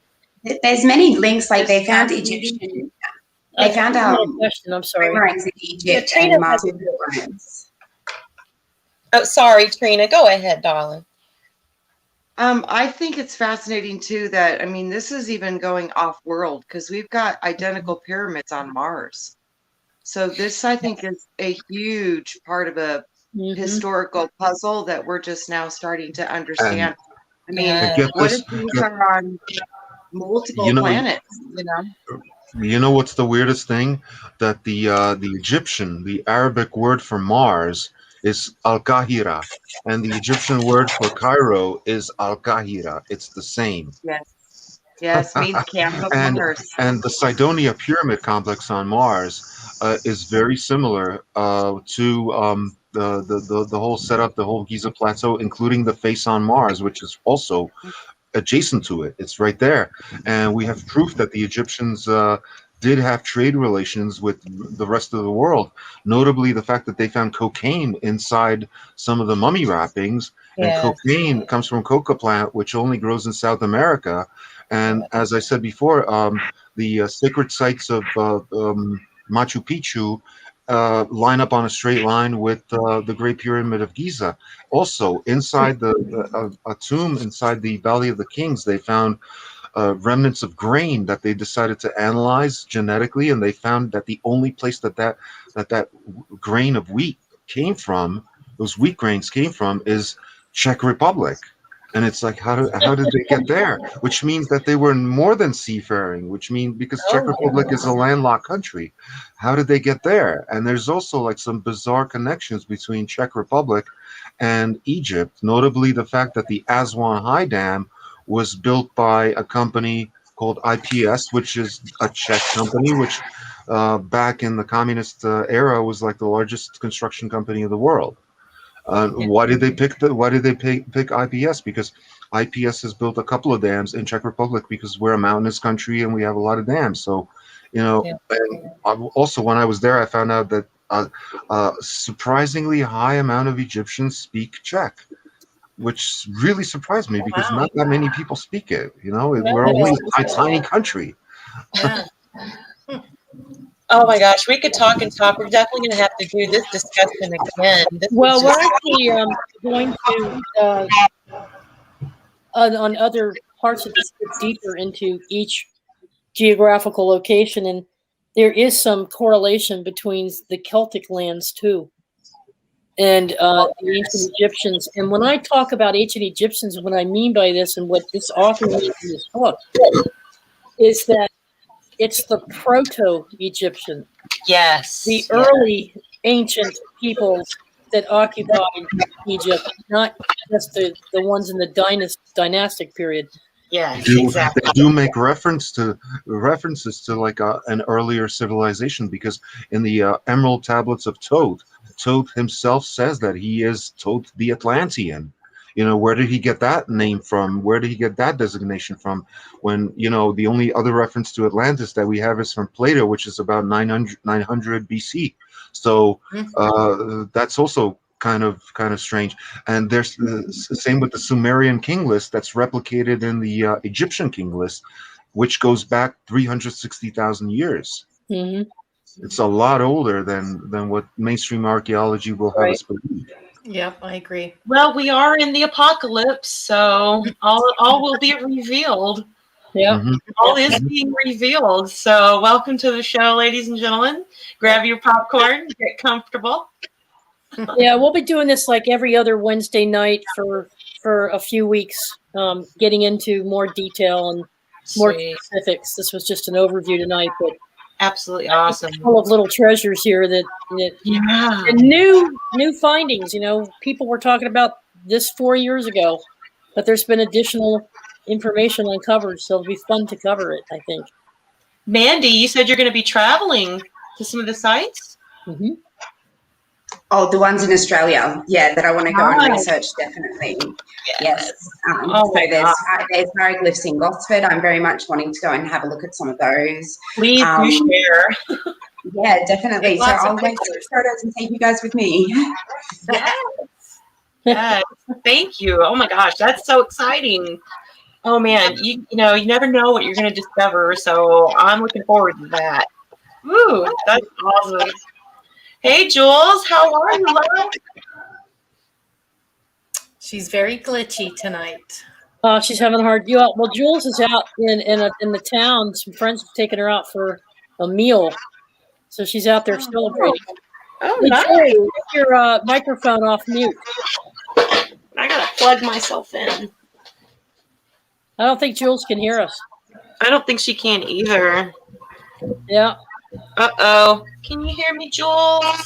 there's many links, like they found Egyptian. They found question. I'm sorry. boomerangs in Egypt and Martin boomerangs. Oh, sorry, Trina. Go ahead, darling. I think it's fascinating too that this is even going off world because we've got identical pyramids on Mars. So this, I think, is a huge part of a historical puzzle that we're just now starting to understand. What if these are on multiple planets? You know what's the weirdest thing? That the Arabic word for Mars is Al-Qahira, and the Egyptian word for Cairo is Al-Qahira. It's the same. Yes, means camp of Mars. And the Cydonia pyramid complex on Mars is very similar to the whole setup, the whole Giza Plateau, including the face on Mars, which is also adjacent to it. It's right there. And we have proof that the Egyptians did have trade relations with the rest of the world, notably the fact that they found cocaine inside some of the mummy wrappings. And cocaine comes from coca plant, which only grows in South America. And as I said before, the sacred sites of Machu Picchu line up on a straight line with the Great Pyramid of Giza. Also, inside a tomb inside the Valley of the Kings, they found remnants of grain that they decided to analyze genetically, and they found that the only place that grain of wheat came from, those wheat grains came from, is Czech Republic. And it's like, how did they get there? Which means that they were more than seafaring, which means because Czech Republic is a landlocked country. How did they get there? And there's also like some bizarre connections between Czech Republic and Egypt, notably the fact that the Aswan High Dam was built by a company called IPS, which is a Czech company, which back in the communist era was like the largest construction company in the world. Why did they pick IPS? Because IPS has built a couple of dams in Czech Republic because we're a mountainous country and we have a lot of dams. So, and also when I was there, I found out that a surprisingly high amount of Egyptians speak Czech, which really surprised me because not that many people speak it. We're only a tiny country. Yeah. Oh my gosh, we could talk and talk. We're definitely going to have to do this discussion again. Well, we're actually going to, on other parts of this, get deeper into each geographical location, and there is some correlation between the Celtic lands too, and the ancient Egyptians. And when I talk about ancient Egyptians, what I mean by this, and what this author means in this book, is that it's the proto-Egyptian. Yes. The early ancient peoples that occupied Egypt, not just the ones in the dynastic period. Yes, exactly. They do make references to like an earlier civilization, because in the Emerald Tablets of Thoth himself says that he is Thoth the Atlantean. Where did he get that name from? Where did he get that designation from? When, the only other reference to Atlantis that we have is from Plato, which is about 900 BC. So that's also kind of strange. And there's the same with the Sumerian king list that's replicated in the Egyptian king list, which goes back 360,000 years. Mm-hmm. It's a lot older than what mainstream archaeology will have us believe. Yep, I agree. Well, we are in the apocalypse, so all will be revealed. Yeah, all is being revealed. So, welcome to the show, ladies and gentlemen. Grab your popcorn, get comfortable. Yeah, we'll be doing this like every other Wednesday night for a few weeks, getting into more detail and more specifics. This was just an overview tonight, but absolutely awesome. Full of little treasures here that and new findings. People were talking about this 4 years ago, but there's been additional information uncovered, so it'll be fun to cover it, I think. Mandy, you said you're going to be traveling to some of the sites? Mm-hmm. Oh, the ones in Australia, that I want to go and research, definitely. Yes. So there's hieroglyphs in Gosford. I'm very much wanting to go and have a look at some of those. Please do share. Yeah, definitely. So I'll take photos and take you guys with me. Yes. Thank you. Oh my gosh, that's so exciting. Oh man, you never know what you're going to discover, so I'm looking forward to that. Woo, that's awesome. Hey, Jules, how are you, love? She's very glitchy tonight. She's having a hard. Well, Jules is out in the town. Some friends have taken her out for a meal, so she's out there celebrating. Oh, hey, nice. Jules, get your microphone off mute. I gotta plug myself in. I don't think Jules can hear us. I don't think she can either. Yeah. Uh-oh. Can you hear me, Jules?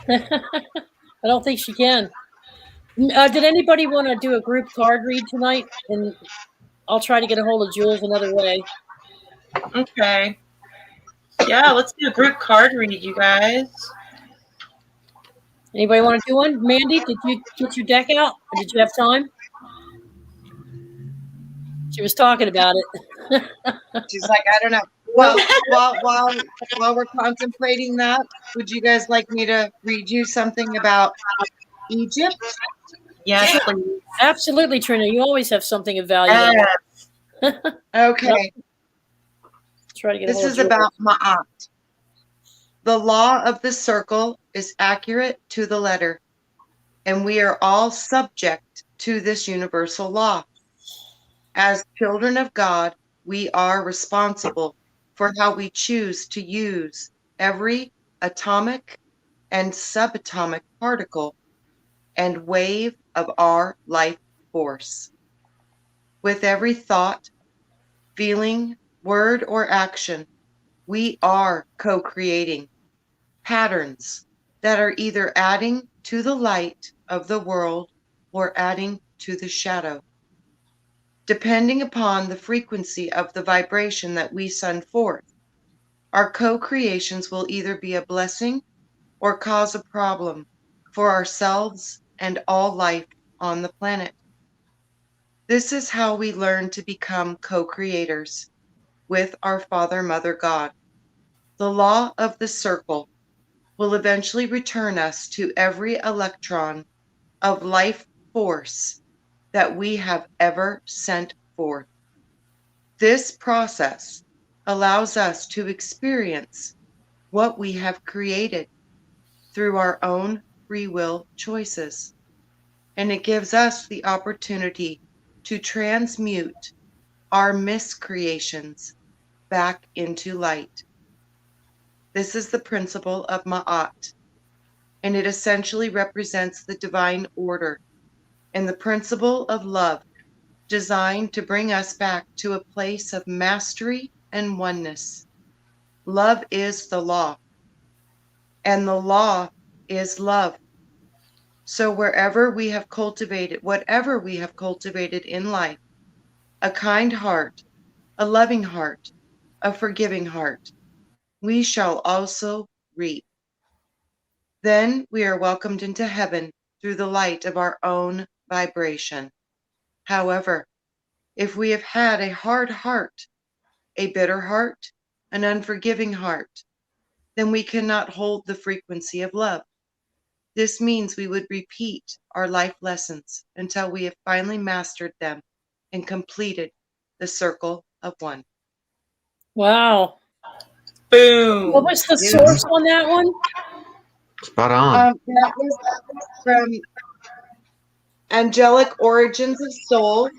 I don't think she can. Did anybody want to do a group card read tonight? And I'll try to get a hold of Jules another way. Okay. Yeah, let's do a group card read, you guys. Anybody want to do one? Mandy, did you get your deck out? Or did you have time? She was talking about it. She's like, I don't know. Well, while we're contemplating that, would you guys like me to read you something about Egypt? Yes, please. Absolutely, Trina. You always have something of value. Okay. Try to get this is about Ma'at. The law of the circle is accurate to the letter, and we are all subject to this universal law. As children of God, we are responsible for how we choose to use every atomic and subatomic particle and wave of our life force. With every thought, feeling, word, or action, we are co-creating patterns that are either adding to the light of the world or adding to the shadow. Depending upon the frequency of the vibration that we send forth, our co-creations will either be a blessing or cause a problem for ourselves and all life on the planet. This is how we learn to become co-creators with our Father, Mother, God. The law of the circle will eventually return us to every electron of life force that we have ever sent forth. This process allows us to experience what we have created through our own free will choices, and it gives us the opportunity to transmute our miscreations back into light. This is the principle of Ma'at, and it essentially represents the divine order and the principle of love, designed to bring us back to a place of mastery and oneness. Love is the law, and the law is love. So whatever we have cultivated in life, a kind heart, a loving heart, a forgiving heart, we shall also reap. Then we are welcomed into heaven through the light of our own vibration. However, if we have had a hard heart, a bitter heart, an unforgiving heart, then we cannot hold the frequency of love. This means we would repeat our life lessons until we have finally mastered them and completed the circle of one. Wow. Boom. What was the source on that one? Spot on. That was from Angelic Origins of Soul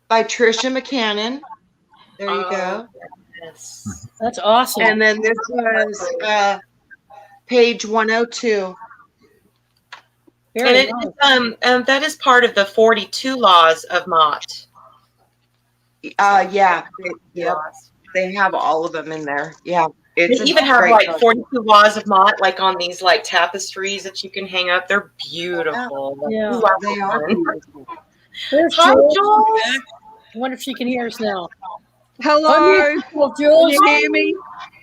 by Tricia McCannon. There you go. Yes. That's awesome. And then this was page 102. Very And nice. that is part of the 42 laws of Ma'at. Yeah, they have all of them in there. Yeah, They it's even have like book. 42 laws of Ma'at, like on these like tapestries that you can hang up. They're beautiful. Yeah. Ooh, I They want are one. beautiful. There's Hi, Jules. Jules. I wonder if she can hear us now. Hello, Unmute yourself, Jules. can you hear me?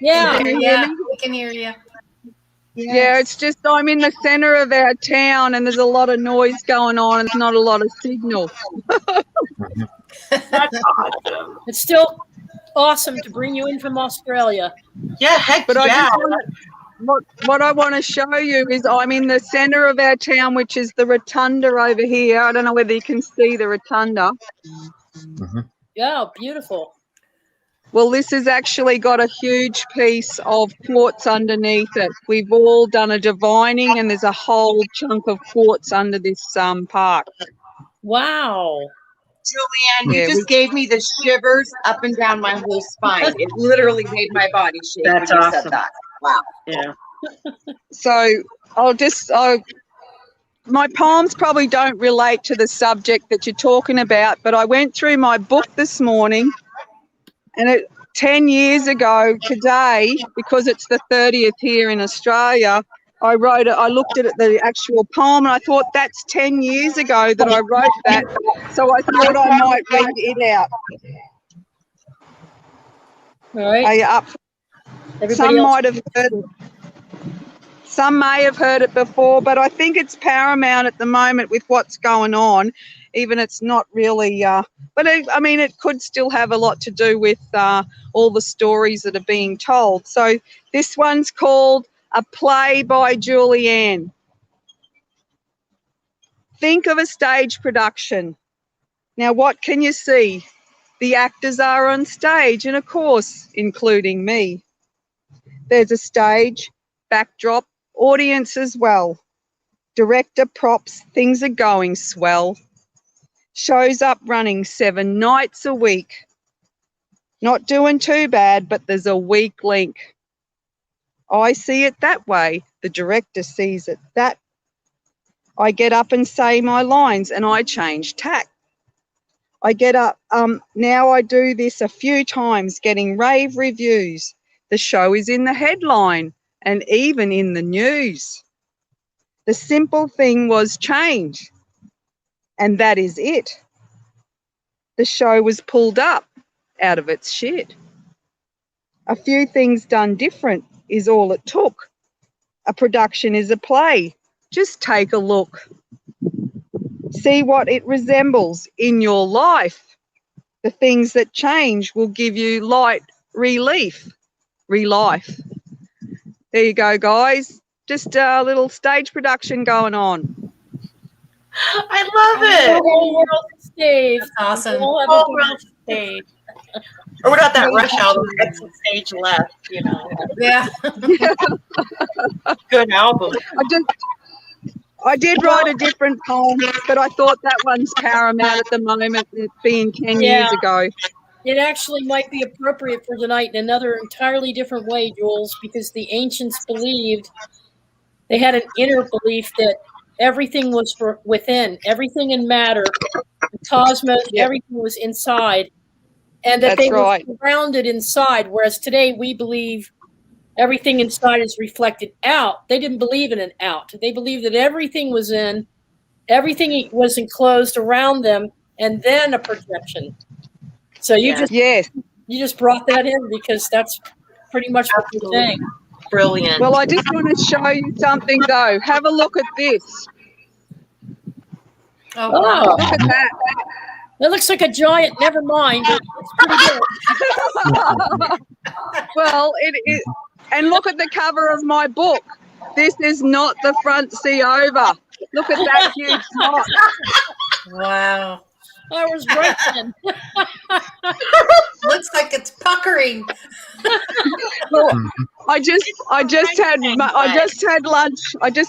Yeah. Can you hear Yeah, me? we can hear you. Yeah, it's just I'm in the center of our town and there's a lot of noise going on and there's not a lot of signal. That's awesome. It's still awesome to bring you in from Australia. Yeah, heck But I yeah. just what I want to show you is I'm in the center of our town, which is the rotunda over here. I don't know whether you can see the rotunda. Yeah, beautiful. Well, this has actually got a huge piece of quartz underneath it. We've all done a divining and there's a whole chunk of quartz under this park. Wow. Julianne, you just gave me the shivers up and down my whole spine. It literally made my body shake That's when you awesome. said that. Wow. Yeah. So my poems probably don't relate to the subject that you're talking about, but I went through my book this morning, and 10 years ago today, because it's the 30th here in Australia, I looked at the actual poem, and I thought that's 10 years ago that I wrote that, so I thought I might read it out. All right. Are you up? Some may have heard it before, but I think it's paramount at the moment with what's going on. Even it's not really, but it could still have a lot to do with all the stories that are being told. So this one's called A Play by Julianne. Think of a stage production. Now, what can you see? The actors are on stage, and of course, including me. There's a stage, backdrop, audience as well. Director, props, things are going swell. Shows up running 7 nights a week. Not doing too bad, but there's a weak link. I see it that way. The director sees it that. I get up and say my lines and I change tack. I get up, now I do this a few times, getting rave reviews. The show is in the headline and even in the news. The simple thing was change, and that is it. The show was pulled up out of its shit. A few things done different is all it took. A production is a play. Just take a look. See what it resembles in your life. The things that change will give you light relief, re-life. There you go, guys. Just a little stage production going on. I love it. The whole world stage. That's awesome. We'll have a Whole world stage. Or what about that rush album, exit stage left, you know? Yeah. Good album. I did write a different poem, but I thought that one's paramount at the moment, it being 10 years ago. It actually might be appropriate for tonight in another entirely different way, Jules, because the ancients believed, they had an inner belief that everything was within, everything in matter, the cosmos, everything was inside, and that they were grounded inside, whereas today we believe everything inside is reflected out. They didn't believe in an out. They believed that everything was in, everything was enclosed around them, and then a projection. So you just brought that in because that's pretty much what you're saying. Brilliant. Well, I just want to show you something though. Have a look at this. Oh, wow. Look at that. That looks like a giant. Never mind. It's pretty good. Well, it is. And look at the cover of my book. This is not the front sea over. Look at that huge knot. Wow. I was right then. Looks like it's puckering. Well, I just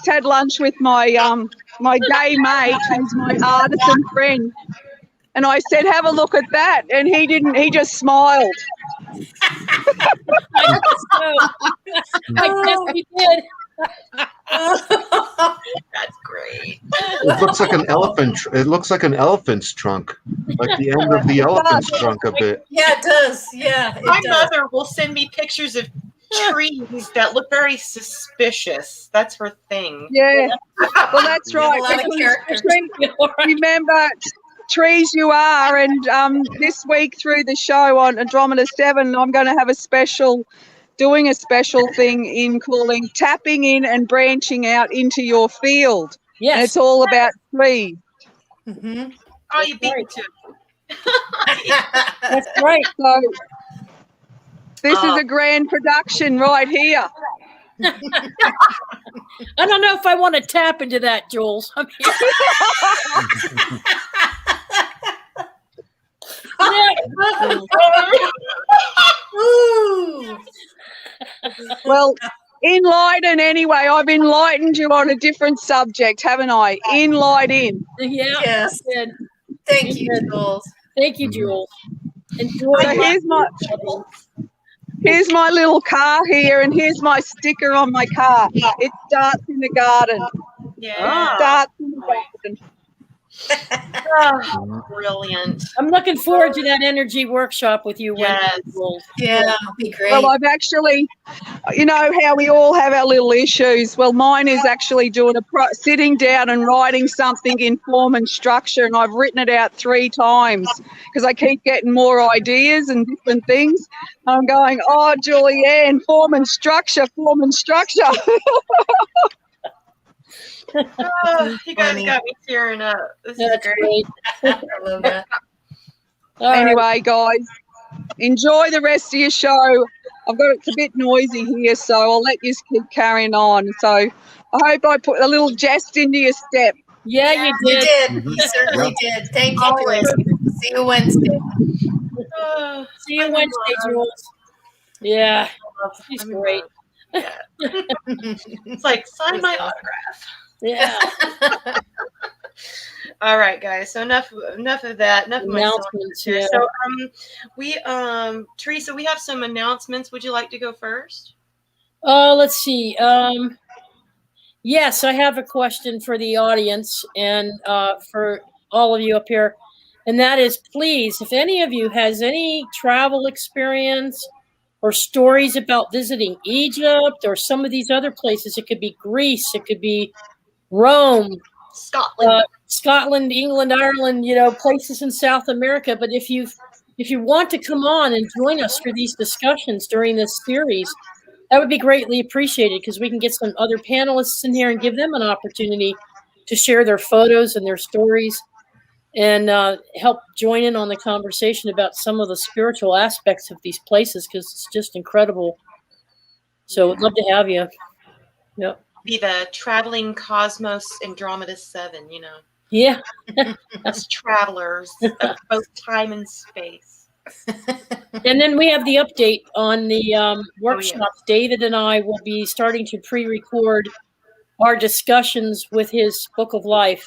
had lunch with my my gay mate, who's my artisan friend, and I said, "Have a look at that," and he didn't. He just smiled. I guess we did. That's great. It looks like an elephant. It looks like an elephant's trunk, like the end of the elephant's trunk a bit. Yeah, it does. Yeah, My mother will send me pictures of trees that look very suspicious. That's her thing. Yeah, well, that's right. Remember, trees you are, and this week through the show on Andromeda 7, I'm going to have doing a special thing in calling tapping in and branching out into your field. Yes. And it's all about trees. Mm-hmm. Oh, you beat me too. That's right. So this is a grand production right here. I don't know if I want to tap into that, Jules. I Ooh. Well, enlighten anyway. I've enlightened you on a different subject, haven't I? Enlighten. Yeah. Yes. Thank you, Jules. Thank you, Jules. Enjoy. So here's my little car here, and here's my sticker on my car. It starts in the garden. Yeah. It starts in the garden. Oh, brilliant. I'm looking forward to that energy workshop with you. Yes. Yeah, that'll be great. Well, I've actually, you know how we all have our little issues. Well, mine is actually doing sitting down and writing something in form and structure, and I've written it out 3 times because I keep getting more ideas and different things. I'm going, oh, Julianne, form and structure, form and structure. Oh, you guys got me tearing up. This is great. I love that. Anyway, guys, enjoy the rest of your show. It's a bit noisy here, so I'll let you keep carrying on. So I hope I put a little jest into your step. Yeah, you did. You certainly did. Thank you, Jules. See you Wednesday. See you Wednesday, Jules. Yeah, she's great. Yeah. It's like, sign my autograph. Yeah. All right, guys. So enough of that. Enough of my Announcements. here. Yeah. So Teresa, we have some announcements. Would you like to go first? Let's see. Yes, I have a question for the audience and for all of you up here. And that is, please, if any of you has any travel experience or stories about visiting Egypt or some of these other places, it could be Greece, it could be Rome, Scotland, England, Ireland, places in South America. But if you want to come on and join us for these discussions during this series, that would be greatly appreciated, because we can get some other panelists in here and give them an opportunity to share their photos and their stories and help join in on the conversation about some of the spiritual aspects of these places, because it's just incredible. So I'd love to have you. Yep. Be the traveling cosmos Andromeda 7, Yeah. Us travelers of both time and space. And then we have the update on the workshops. Oh, yes. David and I will be starting to pre-record our discussions with his Book of Life.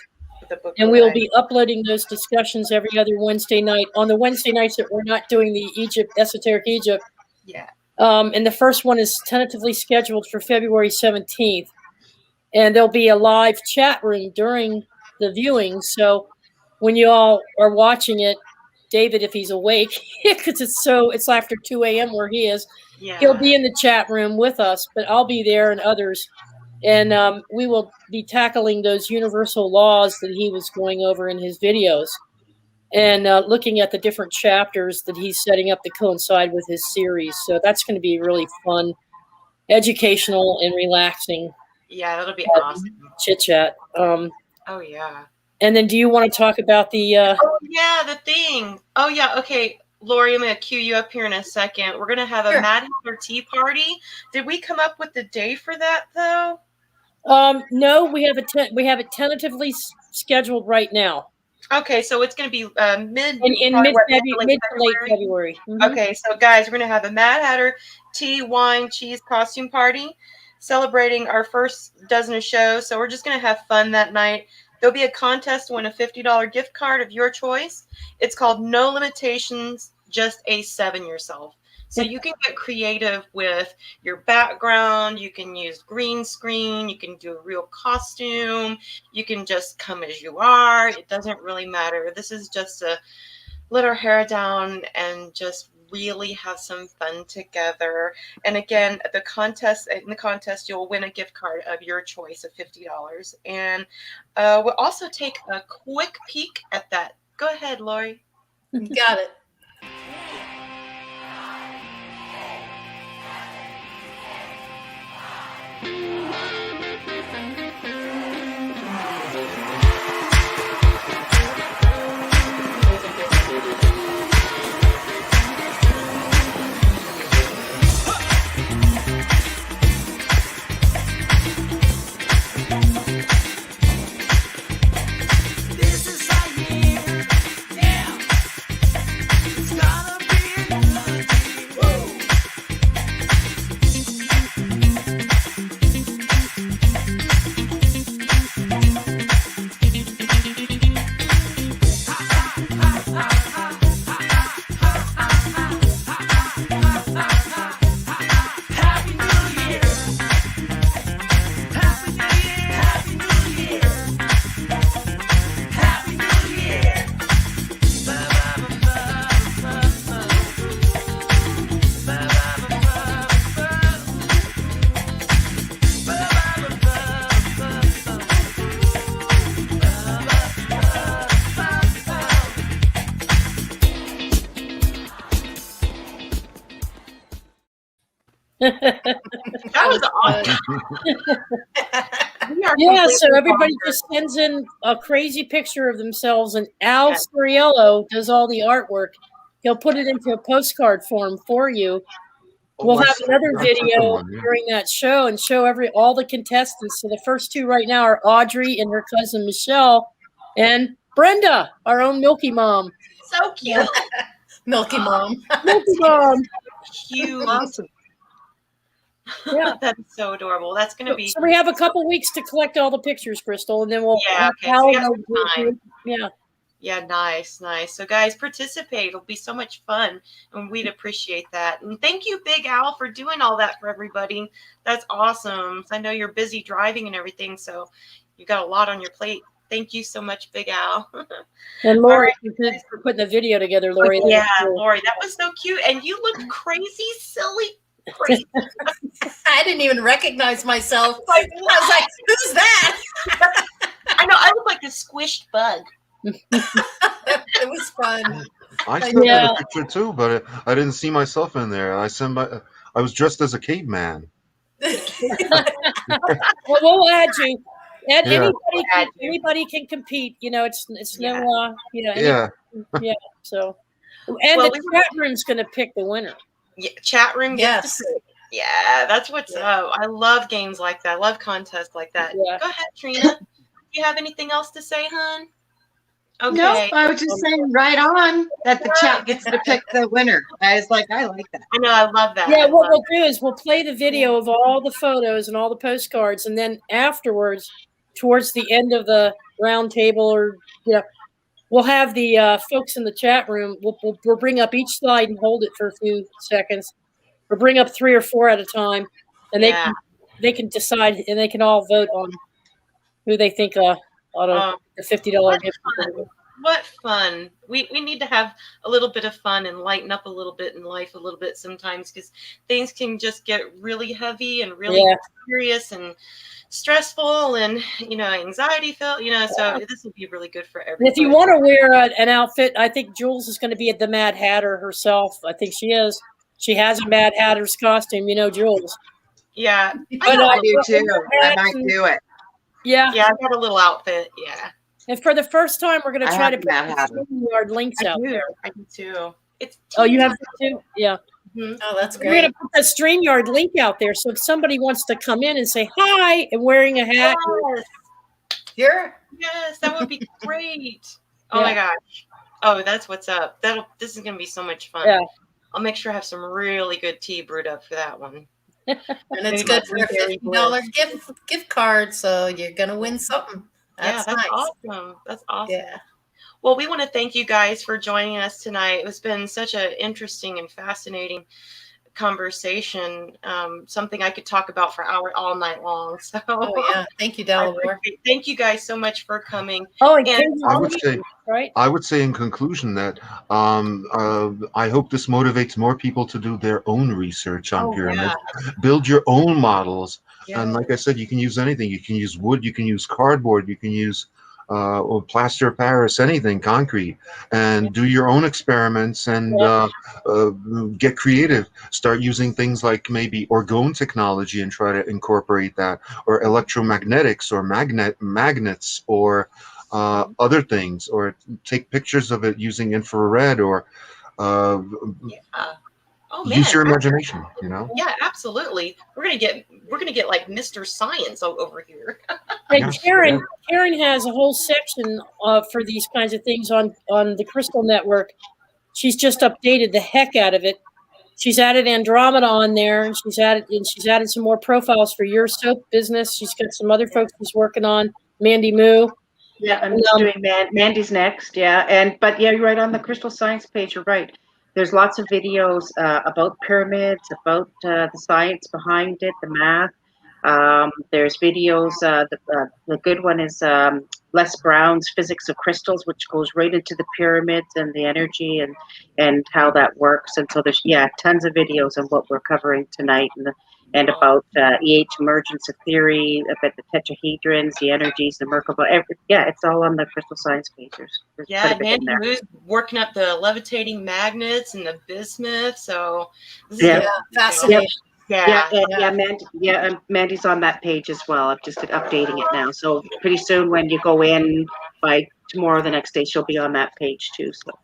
And we will be uploading those discussions every other Wednesday night. On the Wednesday nights that we're not doing the Esoteric Egypt. Yeah. And the first one is tentatively scheduled for February 17th. And there'll be a live chat room during the viewing. So when you all are watching it, David, if he's awake, because it's after 2 a.m. where he is, he'll be in the chat room with us, but I'll be there and others. And we will be tackling those universal laws that he was going over in his videos and looking at the different chapters that he's setting up to coincide with his series. So that's going to be really fun, educational, and relaxing. Yeah, that'll be awesome. Chit chat. Oh, yeah. And then do you want to talk about the... Oh, yeah, the thing. Oh, yeah. Okay, Lori, I'm going to cue you up here in a second. We're going to have a Mad Hatter tea party. Did we come up with the day for that, though? No, we have it tentatively scheduled right now. Okay, so it's going to be mid to late February. Mm-hmm. Okay, so guys, we're going to have a Mad Hatter tea, wine, cheese costume party celebrating our first dozen of shows. So we're just going to have fun that night. There'll be a contest to win a $50 gift card of your choice. It's called No Limitations, Just A7 Yourself. So you can get creative with your background. You can use green screen. You can do a real costume. You can just come as you are. It doesn't really matter. This is just to let our hair down and just really have some fun together. And again, in the contest, you'll win a gift card of your choice of $50. And we'll also take a quick peek at that. Go ahead, Lori. Got it. That was awesome. Yeah, so everybody just sends in a crazy picture of themselves, and Al Soriello does all the artwork. He'll put it into a postcard form for you. We'll have another video during that show and show all the contestants. So the first two right now are Audrey and her cousin Michelle, and Brenda, our own Milky Mom. So cute. Milky Mom. Milky Mom. Cute. Awesome. Yeah. That's so adorable. That's going to be. So we have a couple weeks to collect all the pictures, Crystal, and then we'll. Yeah. Okay. So we got some time. Yeah. Yeah, nice. So guys, participate. It'll be so much fun, and we'd appreciate that. And thank you, Big Al, for doing all that for everybody. That's awesome. I know you're busy driving and everything, so you got a lot on your plate. Thank you so much, Big Al. And Lori, for putting the video together, Lori. Yeah, Lori, that was so cute, and you looked crazy, silly. Crazy. I didn't even recognize myself. I was like, who's that? I know. I look like a squished bug. It was fun. I sent out a picture too, but I didn't see myself in there. I was dressed as a caveman. Well, we'll add you. Anybody can compete. You know, it's no. Yeah. So, and the chat room's going to pick the winner. Yeah, chat room. Yes. Yeah, that's what's up. I love games like that. I love contests like that. Yeah. Go ahead, Trina. Do you have anything else to say, hon? Okay. No, I was just saying right on that the chat gets to pick the winner. I was like, I like that. I know, I love that. Yeah, what we'll do is we'll play the video of all the photos and all the postcards, and then afterwards, towards the end of the round table, or we'll have the folks in the chat room. We'll bring up each slide and hold it for a few seconds, or bring up 3 or 4 at a time, and they can decide, and they can all vote on who they think ought to the $50 gift. What fun. We need to have a little bit of fun and lighten up a little bit in life a little bit sometimes, because things can just get really heavy and really serious and stressful and anxiety filled, so this will be really good for everyone. If you want to wear an outfit, I think Jules is going to be at the Mad Hatter herself. I think she is. She has a Mad Hatter's costume, Jules. Yeah. I do too. I might do it. Yeah. Yeah, I got a little outfit. Yeah. And for the first time, we're going to try to put StreamYard links out there. I do too. You have to too? Yeah. Mm-hmm. Oh, that's great. We're going to put the StreamYard link out there. So if somebody wants to come in and say hi and wearing a hat. Yes, that would be great. Oh my gosh. Oh, that's what's up. This is going to be so much fun. Yeah. I'll make sure I have some really good tea brewed up for that one. And it's good for a $50 gift card, so you're gonna win something. That's nice. Awesome. That's awesome. Yeah. Well, we want to thank you guys for joining us tonight. It's been such an interesting and fascinating conversation. Something I could talk about for hours all night long. So thank you, Dalibor. Thank you guys so much for coming. I would say in conclusion that I hope this motivates more people to do their own research on pyramids, build your own models, and like I said, you can use anything. You can use wood, you can use cardboard, you can use or plaster of Paris, anything, concrete, and do your own experiments and get creative. Start using things like maybe orgone technology and try to incorporate that, or electromagnetics, or magnets, or other things, or take pictures of it using infrared, or use your imagination. Yeah, absolutely. We're gonna get like Mr. Science over here. And Karen has a whole section for these kinds of things on the Crystal Network. She's just updated the heck out of it. She's added Andromeda on there, and she's added some more profiles for your soap business. She's got some other folks she's working on. Mandy Moo. Yeah, I'm doing Mandy's next. Yeah, but you're right on the Crystal Science page. You're right. There's lots of videos about pyramids, about the science behind it, the math. There's videos. The good one is Les Brown's Physics of Crystals, which goes right into the pyramids and the energy and how that works. And so there's tons of videos on what we're covering tonight and about EH emergence of theory, about the tetrahedrons, the energies, the Merkaba. It's all on the Crystal Science page. Yeah, Mandy was working up the levitating magnets and the bismuth. So fascinating. Mandy's on that page as well. I'm just updating it now. So pretty soon, when you go in by tomorrow, the next day, she'll be on that page too. So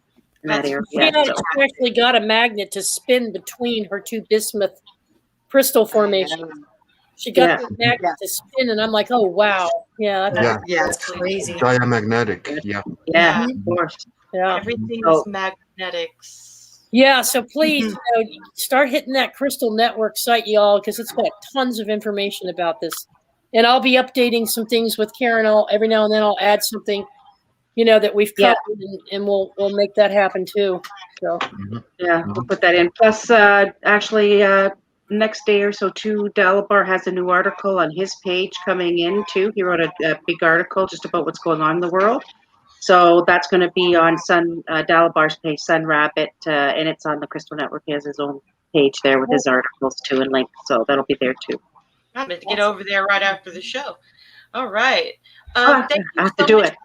in that area, she actually got a magnet to spin between her two bismuth crystal formations. She got the magnet to spin, and I'm like, oh wow, that's crazy. Diamagnetic, of course, everything is magnetics. Yeah, so please start hitting that Crystal Network site, y'all, because it's got tons of information about this. And I'll be updating some things with Karen. Every now and then I'll add something, that we've covered, and we'll make that happen too. So yeah, we'll put that in. Plus, actually, next day or so too, Dalibor has a new article on his page coming in too. He wrote a big article just about what's going on in the world. So that's going to be on Dalibor's page, Sun Rabbit, and it's on the Crystal Network. He has his own page there with his articles too and links. So that'll be there too. I'm going to get over there right after the show. All right. I have to do it.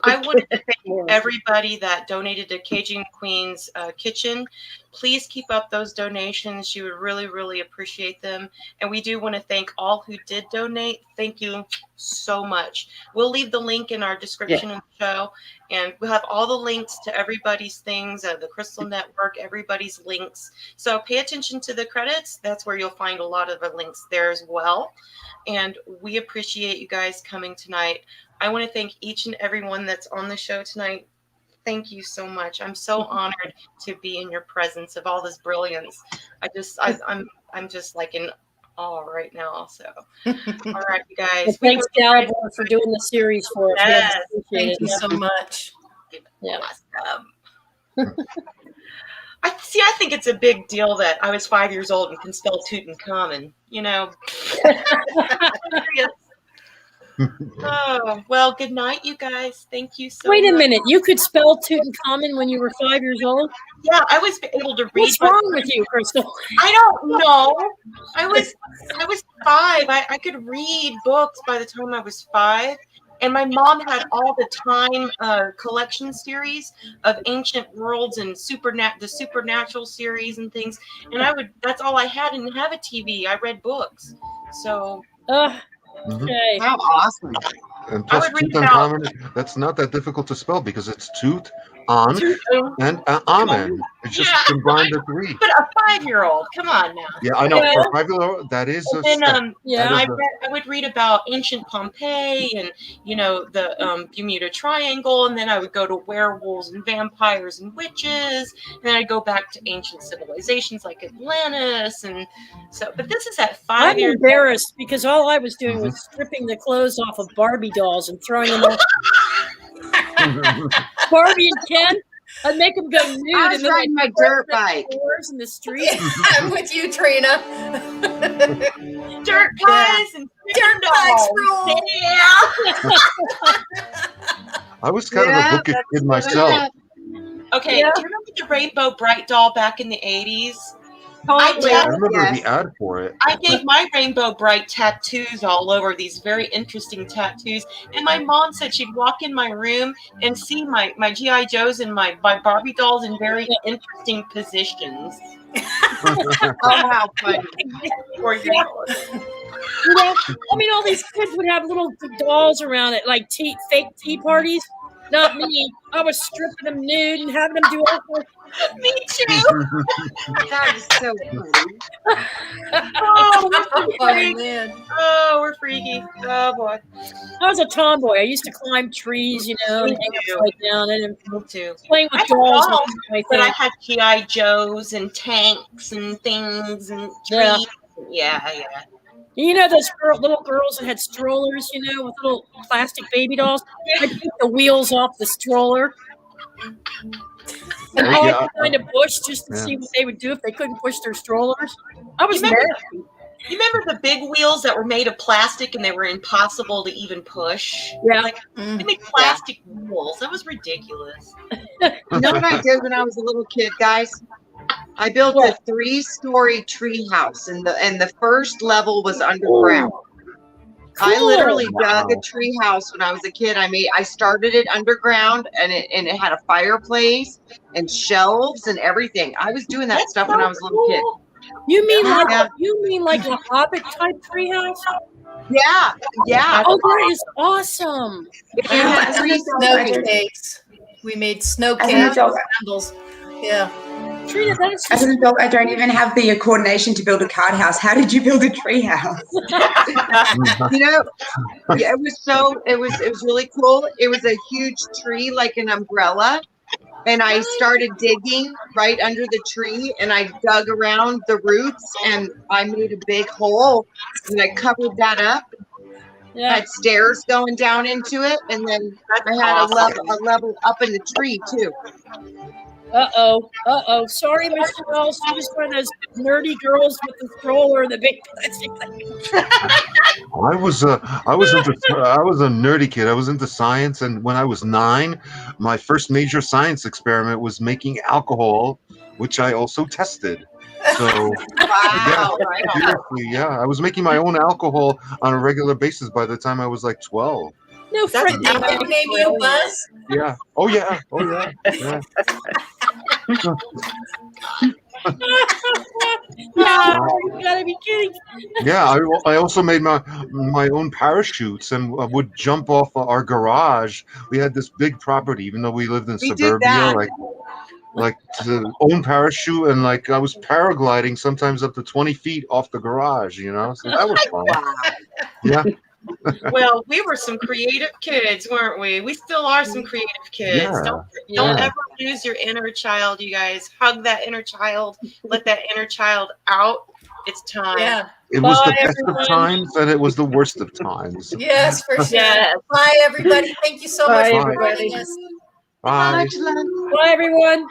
I wanted to thank everybody that donated to Cajun Queen's Kitchen. Please keep up those donations. You would really, really appreciate them. And we do want to thank all who did donate. Thank you so much. We'll leave the link in our description of the show. And we'll have all the links to everybody's things, the Crystal Network, everybody's links. So pay attention to the credits. That's where you'll find a lot of the links there as well. And we appreciate you guys coming tonight. I want to thank each and everyone that's on the show tonight. Thank you so much. I'm so honored to be in your presence of all this brilliance. I'm just like in awe right now. So, all right, you guys. Well, thanks, Dalibor, for doing the series for us. Yes, thank you so much. Yeah. I think it's a big deal that I was 5 years old and can spell Tutankhamun. Oh, well, good night, you guys. Thank you so much. Wait a minute. You could spell Tutankhamun when you were 5 years old? Yeah, I was able to read. What's wrong with you, Crystal? I don't know. I was 5. I could read books by the time I was 5. And my mom had all the time collection series of ancient worlds and the supernatural series and things. And that's all I had. I didn't have a TV. I read books. So okay. How awesome. And plus Tutankhamun, that's not that difficult to spell because it's Tut, An, and Amen. It's just combined the three. But a 5-year-old, come on now. Yeah, I know. For a 5-year-old, that is a and then, I would read about ancient Pompeii and, the Bermuda Triangle. And then I would go to werewolves and vampires and witches. And then I'd go back to ancient civilizations like Atlantis. And so, but this is at 5 years. I'm embarrassed because all I was doing was stripping the clothes off of Barbie dolls and throwing them off. Barbie and Ken, I'd make them go nude. I was riding my dirt bike in the street. I'm with you, Trina. Dirt pies and dirt bikes rule. I was kind of a bookish kid myself. Okay, do you remember the Rainbow Bright doll back in the 80s? I remember the ad for it. I gave my Rainbow Bright tattoos all over, these very interesting tattoos. And my mom said she'd walk in my room and see my G.I. Joes and my Barbie dolls in very interesting positions. Oh, how funny. All these kids would have little dolls around it, like fake tea parties. Not me. I was stripping them nude and having them do all sorts. Me too. That is so funny. Oh, man. Oh, we're freaky. Oh, boy. I was a tomboy. I used to climb trees, and hang upside down. And playing with I dolls. But I had G.I. Joes and tanks and things and trees. Yeah. Those little girls that had strollers, with little plastic baby dolls? I'd take the wheels off the stroller. And I'd find a bush just to see what they would do if they couldn't push their strollers. I was nasty. You remember the big wheels that were made of plastic and they were impossible to even push? Yeah. They made plastic wheels. That was ridiculous. You know what I did when I was a little kid, guys? I built a 3-story tree house, and the first level was underground. Cool. I literally dug a tree house when I was a kid. I started it underground, and it had a fireplace and shelves and everything. I was doing that stuff when I was a little kid. You mean like a Hobbit type treehouse? Yeah. Oh, that is awesome. Snow cakes. We made snow cakes and candles. Yeah. Trina, that is as an adult, I don't even have the coordination to build a card house. How did you build a tree house? It was really cool. It was a huge tree, like an umbrella. and I started digging right under the tree, and I dug around the roots, and I made a big hole, and I covered that up. Yeah. I had stairs going down into it, and then I had a level up in the tree too. Uh-oh. Sorry, Michelle. She was one of those nerdy girls with the stroller, the big plastic thing. I was a nerdy kid. I was into science, and when I was 9, my first major science experiment was making alcohol, which I also tested. So, Wow! seriously, yeah, I was making my own alcohol on a regular basis by the time I was like 12. No, Fred. Maybe you buzz. Yeah. Oh yeah. Yeah. No, you gotta be kidding. Yeah, I also made my own parachutes and would jump off our garage. We had this big property, even though we lived in suburbia, like to own parachute, and like I was paragliding sometimes up to 20 feet off the garage, you know. So that was fun. Yeah. Well, we were some creative kids, weren't we? We still are some creative kids. Yeah. Don't ever lose your inner child, you guys. Hug that inner child. Let that inner child out. It's time. Yeah. It was Bye, the best everyone. of times, and it was the worst of times. Yes, for sure. Yes. Bye, everybody. Thank you so much Bye, for everybody. joining us. Bye. Much love. Bye, everyone.